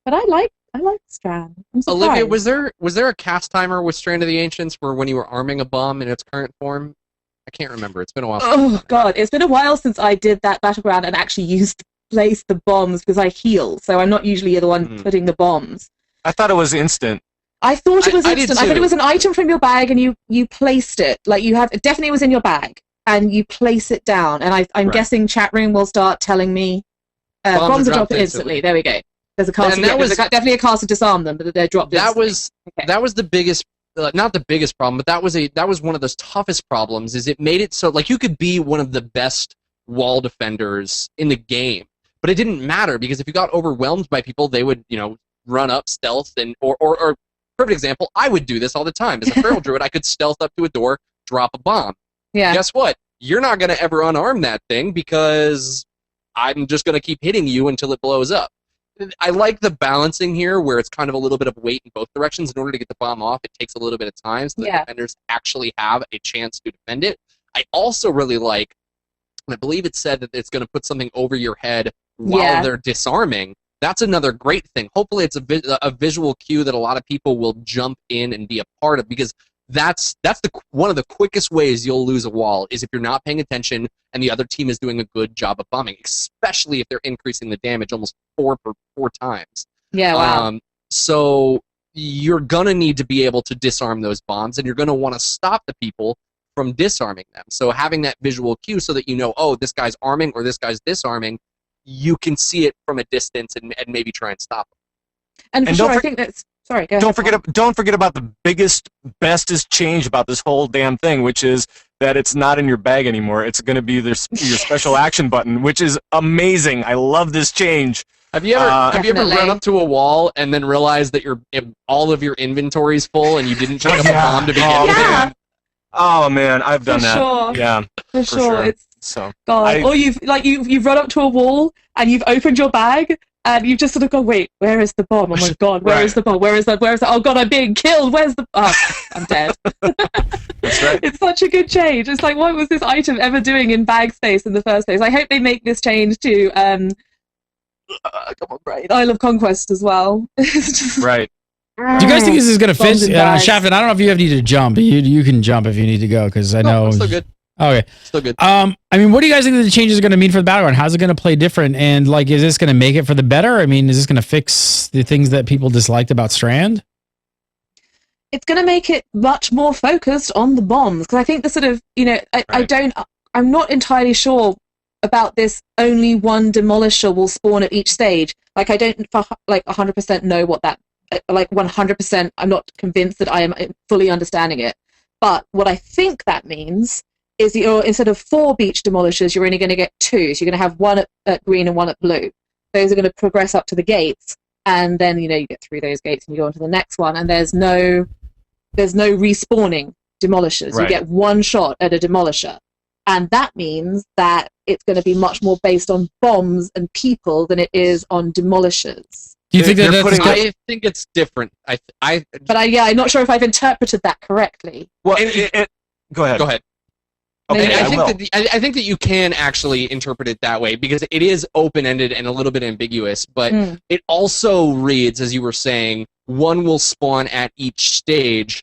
S4: but I like Strand. I'm surprised.
S5: Olivia, was there a cast timer with Strand of the Ancients where when you were arming a bomb in its current form? I can't remember. It's been a while.
S4: Oh god, it's been a while since I did that battleground and actually placed the bombs, because I heal, so I'm not usually the one putting the bombs.
S3: I thought it was instant.
S4: I thought it was instant.
S5: I
S4: thought it was an item from your bag, and you placed it. It definitely was in your bag, and you place it down. And I'm guessing chat room will start telling me bombs are dropped instantly. There we go. There's a cast. There's definitely a cast to disarm them, but they're dropped.
S5: That was the biggest. Not the biggest problem, but that was one of those toughest problems. Is it made it so you could be one of the best wall defenders in the game, but it didn't matter, because if you got overwhelmed by people, they would run up, stealth, and or perfect example, I would do this all the time as a feral druid. I could stealth up to a door, drop a bomb.
S4: Yeah.
S5: Guess what? You're not going to ever unarm that thing, because I'm just going to keep hitting you until it blows up. I like the balancing here, where it's kind of a little bit of weight in both directions. In order to get the bomb off, it takes a little bit of time, so the defenders actually have a chance to defend it. I also really like, and I believe it said that it's going to put something over your head while they're disarming. That's another great thing. Hopefully it's a visual cue that a lot of people will jump in and be a part of, because that's one of the quickest ways you'll lose a wall, is if you're not paying attention and the other team is doing a good job of bombing, especially if they're increasing the damage almost four times.
S4: Yeah, wow.
S5: So you're going to need to be able to disarm those bombs, and you're going to want to stop the people from disarming them. So having that visual cue so that oh, this guy's arming or this guy's disarming, you can see it from a distance and maybe try and stop them.
S4: And for sure, I think that's... Sorry, go ahead.
S3: Don't forget about the bestest change about this whole damn thing, which is that it's not in your bag anymore. It's going to be your special action button, which is amazing. I love this change.
S5: Have you ever run up to a wall and then realized that all of your inventory's full and you didn't check up a bomb to begin with?
S3: Oh man, I've done that.
S4: Sure.
S3: Yeah,
S4: for sure. It's
S3: so.
S4: God. Or you've run up to a wall and you've opened your bag. And you've just sort of gone, wait, where is the bomb? Oh my god, where is the bomb? Where is that? Oh god, I'm being killed. Where's the... Oh, I'm dead.
S3: That's right.
S4: It's such a good change. It's like, what was this item ever doing in bag space in the first place? I hope they make this change to, come on, brain, Isle of Conquest as well.
S3: Right.
S1: Do you guys think this is going to fit? Shafton, I don't know if you need to jump. You can jump if you need to go, because I know...
S5: I'm still good.
S1: Okay.
S5: Still good.
S1: I mean, what do you guys think that the changes are going to mean for the Battleground? How's it going to play different? And is this going to make it for the better? I mean, is this going to fix the things that people disliked about Strand?
S4: It's going to make it much more focused on the bombs, because I think the sort of, I'm not entirely sure about this. Only one demolisher will spawn at each stage. I don't 100% know what that, 100%. I'm not convinced that I am fully understanding it. But what I think that means is instead of 4 beach demolishers, you're only going to get 2. So you're going to have one at green and one at blue. Those are going to progress up to the gates, and then you get through those gates and you go on to the next one. And there's no respawning demolishers.
S3: Right.
S4: You get one shot at a demolisher, and that means that it's going to be much more based on bombs and people than it is on demolishers.
S1: Do you think
S3: They're
S1: that's
S3: putting-
S5: I think it's different.
S4: But I'm not sure if I've interpreted that correctly.
S3: Well,
S5: And
S3: go ahead.
S5: Go ahead.
S3: Okay,
S4: Maybe
S5: And
S3: I will.
S5: I think that you can actually interpret it that way because it is open-ended and a little bit ambiguous, but it also reads, as you were saying, one will spawn at each stage.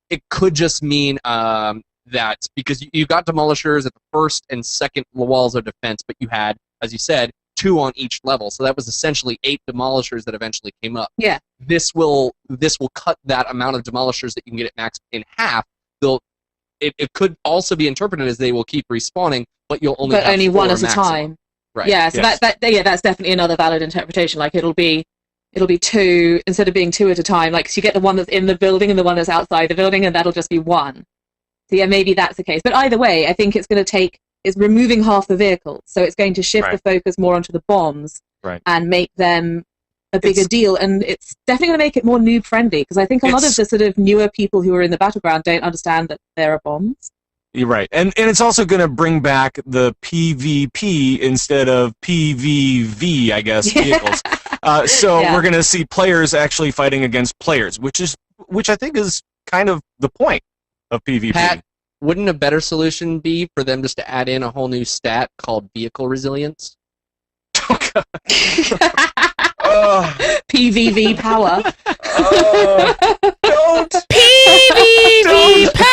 S5: It could just mean that because you got demolishers at the first and second walls of defense, but you had, as you said, 2 on each level, so that was essentially 8 demolishers that eventually came up.
S4: Yeah.
S5: This will cut that amount of demolishers that you can get at max in half. It could also be interpreted as they will keep respawning, but you'll only have 4
S4: one at a
S5: maximum.
S4: time.
S5: Right.
S4: Yeah, so
S3: Yes.
S4: that's definitely another valid interpretation. Like it'll be 2 instead of being 2 at a time. Like so you get the one that's in the building and the one that's outside the building, and that'll just be 1. So yeah, maybe that's the case. But either way, I think it's removing half the vehicles, so it's going to shift the focus more onto the bombs and make them a bigger deal, and it's definitely going to make it more noob friendly because I think a lot of the sort of newer people who are in the Battleground don't understand that there are bombs.
S3: You're right, and it's also going to bring back the PvP instead of PvV, I guess, vehicles. So we're going to see players actually fighting against players, which I think is kind of the point of PvP.
S5: Pat, wouldn't a better solution be for them just to add in a whole new stat called vehicle resilience?
S4: PvV power.
S3: Don't.
S1: PvP power!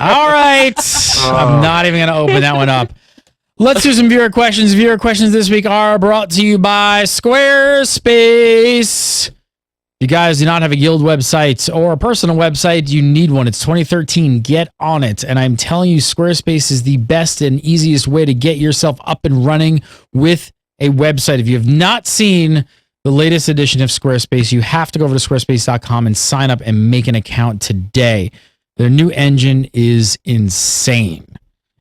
S1: All right. I'm not even going to open that one up. Let's do some viewer questions. Viewer questions this week are brought to you by Squarespace. If you guys do not have a guild website or a personal website, you need one. It's 2013. Get on it. And I'm telling you, Squarespace is the best and easiest way to get yourself up and running with a website. If you have not seen the latest edition of Squarespace, you have to go over to squarespace.com and sign up and make an account today. Their new engine is insane.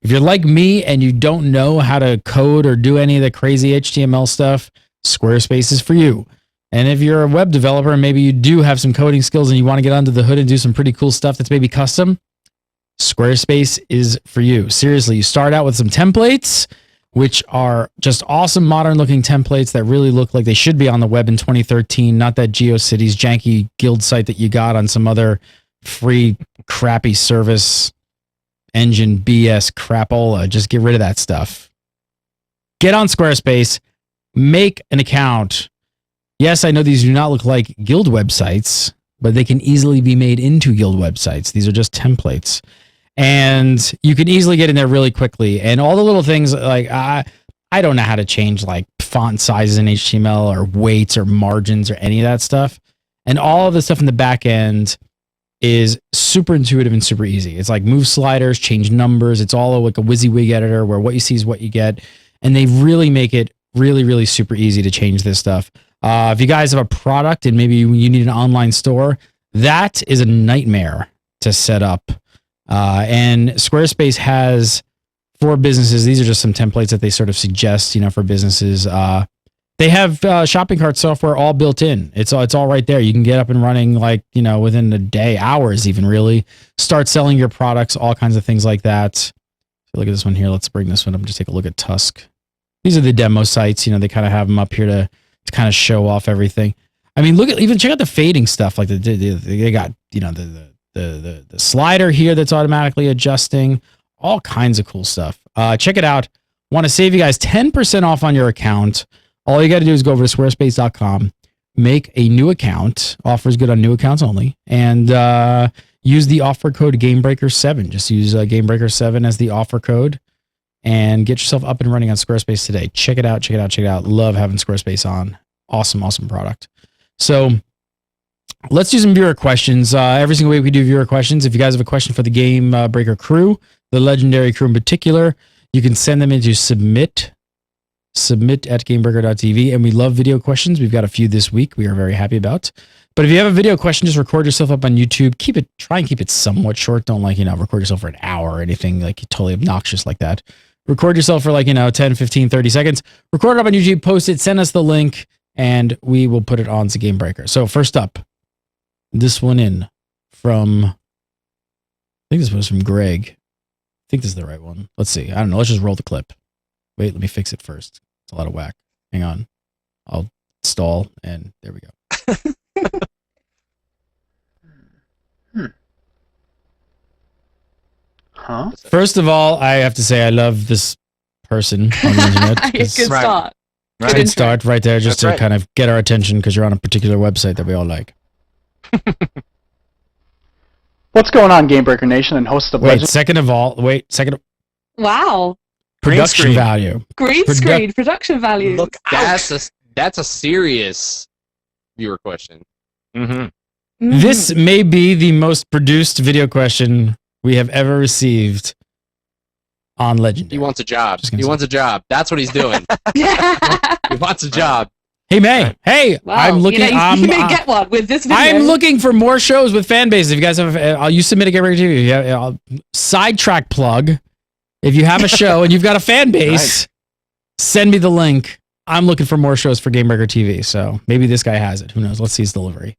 S1: If you're like me and you don't know how to code or do any of the crazy HTML stuff, Squarespace is for you. And if you're a web developer and maybe you do have some coding skills and you want to get under the hood and do some pretty cool stuff that's maybe custom, Squarespace is for you. Seriously, you start out with some templates, which are just awesome modern looking templates that really look like they should be on the web in 2013, not that GeoCities janky guild site that you got on some other free crappy service engine BS crapola. Just get rid of that stuff. Get on Squarespace, make an account. Yes, I know these do not look like guild websites, but they can easily be made into guild websites. These are just templates. And you can easily get in there really quickly. And all the little things, like I don't know how to change like font sizes in HTML or weights or margins or any of that stuff. And all of the stuff in the back end is super intuitive and super easy. It's like move sliders, change numbers. It's all like a WYSIWYG editor where what you see is what you get. And they really make it really, really super easy to change this stuff. If you guys have a product and maybe you need an online store, that is a nightmare to set up. And Squarespace has for businesses, these are just some templates that they sort of suggest, for businesses. They have shopping cart software all built in. It's all right there. You can get up and running within a day, hours even really. Start selling your products, all kinds of things like that. So look at this one here. Let's bring this one up and just take a look at Tusk. These are the demo sites. They kind of have them up here to kind of show off everything. I mean, check out the fading stuff. Like they got the slider here that's automatically adjusting. All kinds of cool stuff. Check it out. Want to save you guys 10% off on your account. All you got to do is go over to squarespace.com, make a new account. Offers good on new accounts only. And use the offer code GameBreaker7. Just use GameBreaker7 as the offer code and get yourself up and running on Squarespace today. Check it out. Check it out. Check it out. Love having Squarespace on. Awesome, awesome product. So let's do some viewer questions. Every single week we do viewer questions. If you guys have a question for the Game Breaker crew, the legendary crew in particular, you can send them into submit at gamebreaker.tv. And we love video questions. We've got a few this week we are very happy about. But if you have a video question, just record yourself up on YouTube. Try and keep it somewhat short. Don't record yourself for an hour or anything like totally obnoxious like that. Record yourself for 10, 15, 30 seconds. Record it up on YouTube, post it, send us the link, and we will put it on the Game Breaker. So first up, this one in from, I think this was from Greg. I think this is the right one. Let's see. I don't know. Let's just roll the clip. Wait, let me fix it first. It's a lot of whack. Hang on. I'll stall, and there we go.
S6: Huh?
S1: First of all, I have to say I love this person on the internet.
S4: Good start.
S3: Right.
S1: Good start right there, just
S3: That's
S1: to
S3: right.
S1: kind of get our attention because you're on a particular website that we all like.
S6: What's going on, Game Breaker Nation and hosts of Legend?
S1: Second of
S4: Wow.
S3: Green
S1: production
S3: screen.
S1: value.
S4: Green screen production value.
S3: Look out.
S5: That's a serious viewer question.
S3: Mm-hmm.
S4: Mm.
S1: This may be the most produced video question we have ever received on Legendary.
S5: He wants a job.
S1: Just gonna
S5: He
S1: say.
S5: wants a job. That's what he's doing.
S4: Yeah.
S5: He wants a job.
S1: Hey May, hey,
S4: Wow.
S1: I'm looking.
S4: You may get one with this video.
S1: I'm looking for more shows with fan bases. If you guys have, you submit a Game Breaker TV. I'll sidetrack plug. If you have a show and you've got a fan base, send me the link. I'm looking for more shows for Game Breaker TV. So maybe this guy has it. Who knows? Let's see his delivery.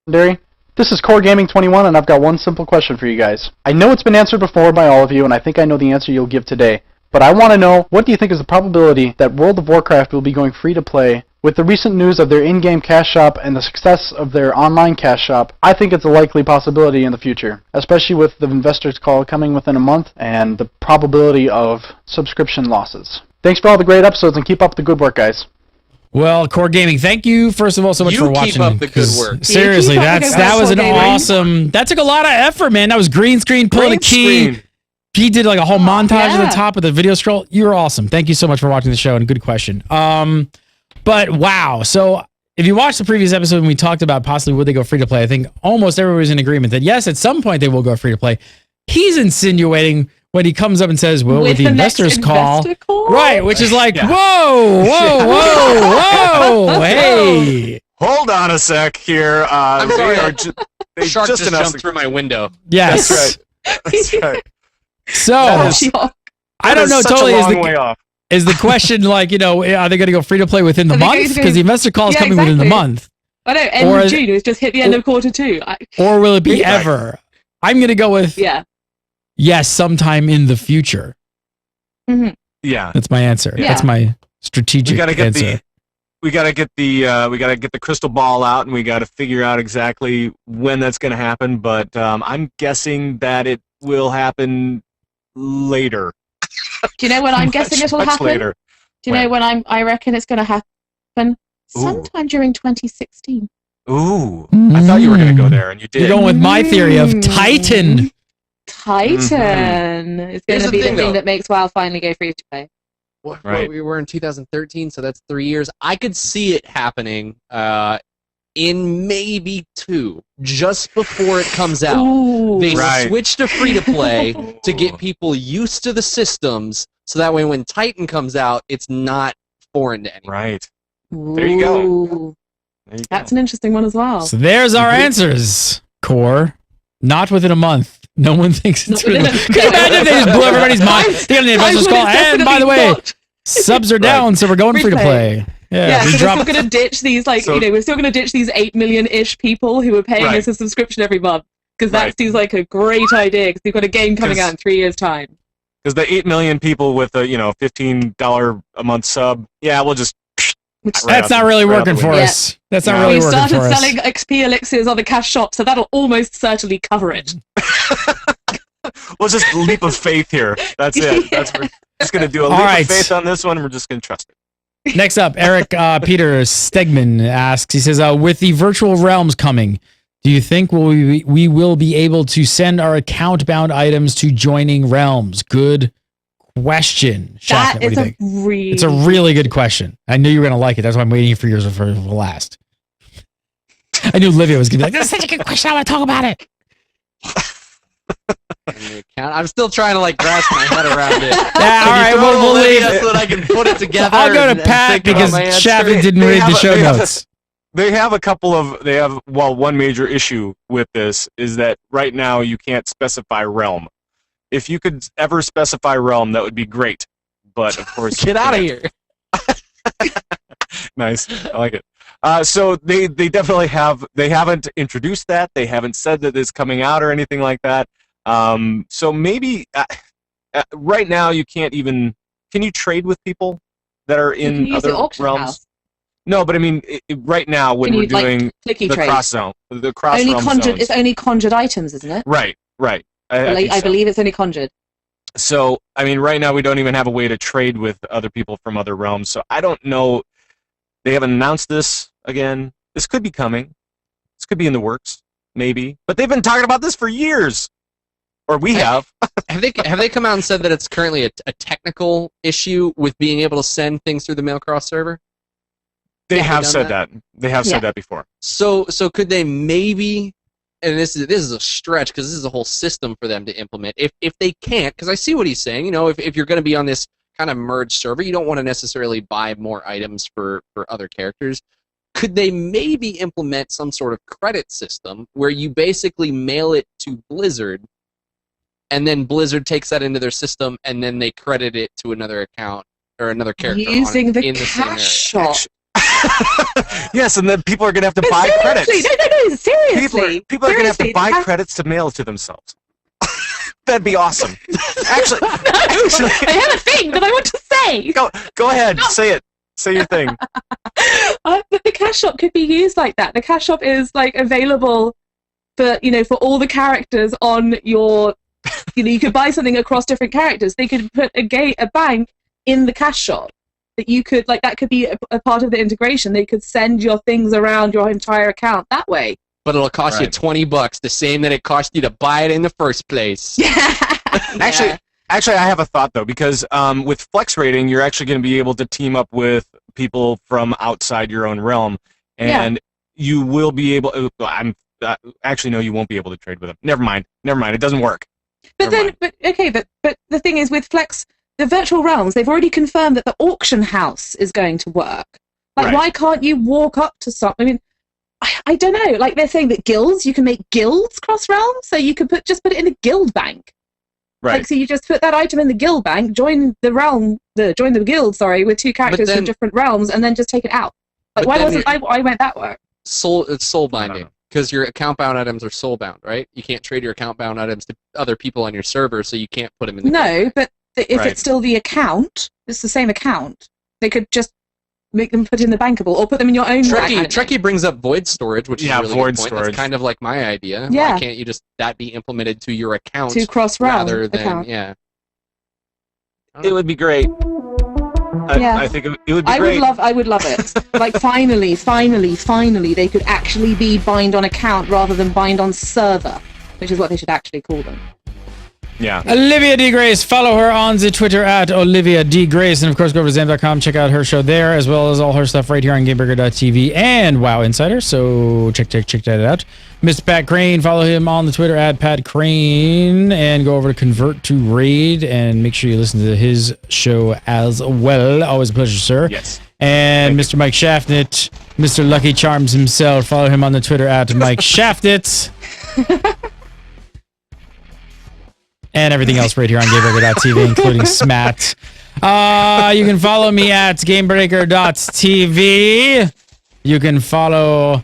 S6: Legendary. This is Core Gaming 21, and I've got one simple question for you guys. I know it's been answered before by all of you, and I think I know the answer you'll give today. But I want to know, what do you think is the probability that World of Warcraft will be going free to play? With the recent news of their in-game cash shop and the success of their online cash shop, I think it's a likely possibility in the future, especially with the investors' call coming within a month and the probability of subscription losses. Thanks for all the great episodes, and keep up the good work, guys.
S1: Well, Core Gaming, thank you first of all so much
S5: You
S1: for
S5: keep
S1: watching.
S5: up the good
S1: 'cause
S5: work.
S1: Seriously,
S4: You keep up the good
S1: that
S4: work,
S1: was an
S4: Core Gaming.
S1: awesome. That took a lot of effort, man. That was green screen, pulling
S3: Green
S1: a key.
S3: screen.
S1: He did like a whole montage at
S4: yeah.
S1: the top of the video scroll. You were awesome. Thank you so much for watching the show, and good question. But wow. So if you watched the previous episode when we talked about possibly would they go free to play, I think almost everybody's in agreement that yes, at some point they will go free to play. He's insinuating when he comes up and says, well, with the
S4: the next
S1: investors call.
S4: investor call?
S1: Right, which is like,
S3: Yeah.
S1: whoa, hey.
S3: Hold on a sec here.
S5: I'm
S3: They
S5: sorry.
S3: are they
S5: Shark just
S3: announced
S5: jumped through my window.
S1: Yes.
S3: That's right. That's right.
S1: So,
S3: That is-
S4: Shock.
S1: I don't
S3: That
S1: know
S3: is such
S1: totally
S3: a
S1: is
S3: long
S1: the,
S3: way off.
S1: is the question like, are they going to go free to play within the
S4: Are they
S1: month?
S4: going to-
S1: Because the investor call is
S4: Yeah,
S1: coming within the
S4: exactly.
S1: month.
S4: I know, end
S1: Or
S4: of
S1: is-
S4: June. It's just hit the end of quarter two.
S1: Or will it be
S3: Right.
S1: ever? I'm going to go with
S4: Yeah.
S1: yes, sometime in the future.
S3: Yeah.
S1: That's my answer.
S4: Yeah.
S1: That's my strategic
S3: We gotta get
S1: answer.
S3: we gotta get the crystal ball out, and we gotta figure out exactly when that's gonna happen. But I'm guessing that it will happen later.
S4: Do you know when I'm guessing it'll
S3: much
S4: happen?
S3: later.
S4: Do you know when I reckon it's going to happen? Sometime during 2016.
S3: Ooh, I thought you were gonna go there, and you did.
S1: You're going with my theory of
S4: Mm.
S1: Titan.
S4: Titan is going
S5: Here's
S4: to
S5: the
S4: be the
S5: thing,
S4: thing
S5: though.
S4: that makes WoW finally go free to play.
S5: What
S3: Right.
S5: we were in 2013, so that's 3 years. I could see it happening in maybe 2, just before it comes out.
S4: Ooh.
S5: They
S3: Right.
S5: switch to free to play to get people used to the systems, so that way when Titan comes out, it's not foreign to anyone.
S3: Right. There you go.
S4: Ooh.
S3: There you
S4: That's
S3: go.
S4: an interesting one as well.
S1: So there's our answers, Core. Not within a month. No one thinks it's
S4: Not within
S1: really.
S4: a-
S1: Can you imagine if they just blew everybody's mind? They got an investor's call. And by the way, subs are down, so we're going free to play.
S4: Yeah,
S1: we
S4: so we're
S1: dropped.
S4: still going to ditch these,
S3: So-
S4: we're still going to ditch these 8 million-ish people who are paying
S3: Right.
S4: us a subscription every month. Because that
S3: Right.
S4: seems like a great idea, because we've got a game coming
S3: 'Cause-
S4: out in 3 years' time.
S3: Because the 8 million people with a $15 a month sub, yeah, we'll just.
S4: Which
S3: Right
S1: That's
S3: out
S1: not
S3: the-
S1: really
S3: right out
S1: working
S3: the
S1: for
S3: window.
S1: us. That's not
S3: No.
S1: really
S4: we
S1: working
S4: started
S1: for us.
S4: selling XP elixirs on the cash shop, so that'll almost certainly cover it.
S3: We'll just leap of faith here. That's it. That's we're just gonna do a leap
S1: right.
S3: of faith on this one, and we're just gonna trust it.
S1: Next up, Eric Peter Stegman asks, he says, with the virtual realms coming, do you think we will be able to send our account-bound items to joining realms? Good question. Shaq,
S4: That
S1: what do
S4: is
S1: you
S4: a
S1: think?
S4: really...
S1: It's a really good question. I knew you were going to like it. That's why I'm waiting for yours for last. I knew Olivia was going to be like, that's such a good question. I want to talk about it.
S5: I'm still trying to grasp my head around it.
S1: Yeah, all right, we'll leave.
S5: So that I can put it together.
S1: I'll go
S5: and
S1: to Pat
S5: think about
S1: because
S5: my answer.
S1: Shavin didn't
S3: They
S1: read
S3: have
S1: the
S3: a-
S1: show
S3: they have a-
S1: notes.
S3: they have one major issue with this is that right now you can't specify realm. If you could ever specify realm, that would be great. But of course,
S5: Get out of here.
S3: Nice, I like it. So they definitely they haven't introduced that. They haven't said that it's coming out or anything like that. So maybe right now you can't even. Can you trade with people that are in other realms?
S4: House.
S3: No, but I mean, right now when we're doing
S4: clicky
S3: the
S4: trade?
S3: cross zone, the cross
S4: Only
S3: realm
S4: conjured.
S3: zones.
S4: It's only conjured items, isn't it?
S3: Right.
S4: I
S3: So.
S4: believe it's only conjured.
S3: So, I mean, right now we don't even have a way to trade with other people from other realms. So I don't know. They haven't announced this again. This could be coming. This could be in the works, maybe. But they've been talking about this for years. Or we have.
S5: Have they come out and said that it's currently a technical issue with being able to send things through the Mailcross server?
S3: They have said that. They have said that before.
S5: So could they maybe, and this is a stretch because this is a whole system for them to implement. If they can't, because I see what he's saying. You know, if you're going to be on this kind of merged server, you don't want to necessarily buy more items for other characters. Could they maybe implement some sort of credit system where you basically mail it to Blizzard, and then Blizzard takes that into their system, and then they credit it to another account or another character
S4: using the
S5: in the same area?
S4: cash shop.
S3: Yes, and then people are going to have to buy credits.
S4: No, seriously.
S3: People are going to have to buy credits to mail to themselves. That'd be awesome. Actually,
S4: I have a thing that I want to say.
S3: Go ahead, say it. Say your thing.
S4: But the cash shop could be used like that. The cash shop is like available for all the characters on your. You could buy something across different characters. They could put a bank in the cash shop that you could that could be a part of the integration. They could send your things around your entire account that way.
S5: But it'll cost you $20, the same that it cost you to buy it in the first place.
S4: Yeah.
S3: Actually, I have a thought though, because with flex rating, you're actually going to be able to team up with people from outside your own realm, and you will be able. Actually, no, you won't be able to trade with them. Never mind. It doesn't work.
S4: But the thing is, with flex, the virtual realms, they've already confirmed that the auction house is going to work. Why can't you walk up to something? I mean, I don't know. Like, they're saying that guilds, you can make guilds cross realms, so you could just put it in a guild bank.
S3: Right.
S4: So you just put that item in the guild bank, join the guild, with two characters from different realms, and then just take it out. Why won't that work?
S5: It's soul binding. Because your account-bound items are soul-bound, right? You can't trade your account-bound items to other people on your server, so you can't put them in the
S4: No, but if it's still the account, it's the same account, they could just make them put in the bankable, or put them in your own bank.
S5: Trekkie brings up void storage, which is a really
S3: void
S5: good point.
S3: storage.
S5: That's kind of like my idea.
S4: Yeah.
S5: Why can't you just that be implemented to your account
S4: to cross-realm
S5: rather than
S4: account.
S3: It would be great. I think it would be great.
S4: I would love it. Finally, they could actually be bind on account rather than bind on server, which is what they should actually call them.
S3: Yeah.
S1: Olivia D. Grace, follow her on the Twitter at Olivia D. Grace, and of course go over to Zam.com, check out her show there, as well as all her stuff right here on GameBreaker.tv and WoW Insider, so check that out. Mr. Pat Crane, follow him on the Twitter at Pat Crane, and go over to Convert to Raid, and make sure you listen to his show as well. Always a pleasure, sir.
S3: Yes.
S1: And Mr. Mike Shaftnit, Mr. Lucky Charms himself, follow him on the Twitter at Mike Shaftnit. And everything else right here on GameBreaker.tv, including SMAT. You can follow me at GameBreaker.tv. You can follow...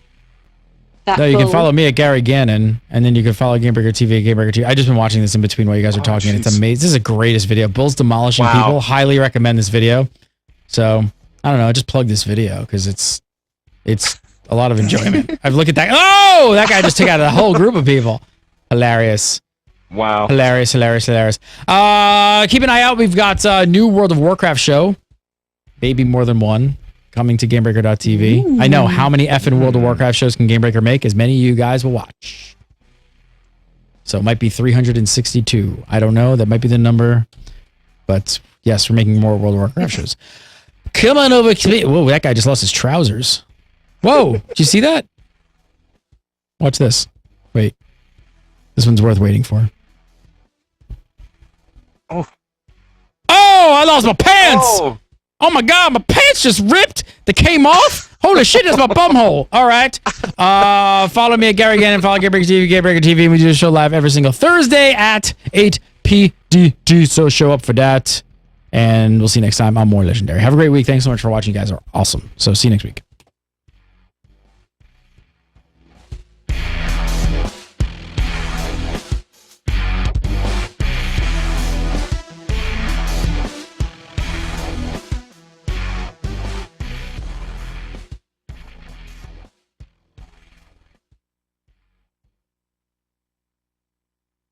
S1: you can follow me at Gary Gannon, and then you can follow GameBreaker TV at GameBreaker TV. I've just been watching this in between while you guys are talking, and it's amazing. This is the greatest video. Bull's demolishing people. Highly recommend this video. So, I don't know, just plug this video, because it's a lot of enjoyment. I've looked at that. Oh! That guy just took out a whole group of people. Hilarious.
S3: Wow.
S1: Hilarious. Keep an eye out. We've got a new World of Warcraft show. Maybe more than one. Coming to GameBreaker.tv. I know how many effing World of Warcraft shows can GameBreaker make. As many of you guys will watch. So it might be 362. I don't know. That might be the number. But yes, we're making more World of Warcraft shows. Come on over to me. Whoa, that guy just lost his trousers. Whoa, did you see that? Watch this. Wait. This one's worth waiting for. Oh, I lost my pants! Oh my god, my pants just ripped. They came off. Holy shit, that's my bumhole. All right. Follow me at Gary Gannon. Follow Gary Breaker TV, Gary Breaker TV. And we do the show live every single Thursday at 8 PDD. So show up for that. And we'll see you next time on More Legendary. Have a great week. Thanks so much for watching. You guys are awesome. So see you next week.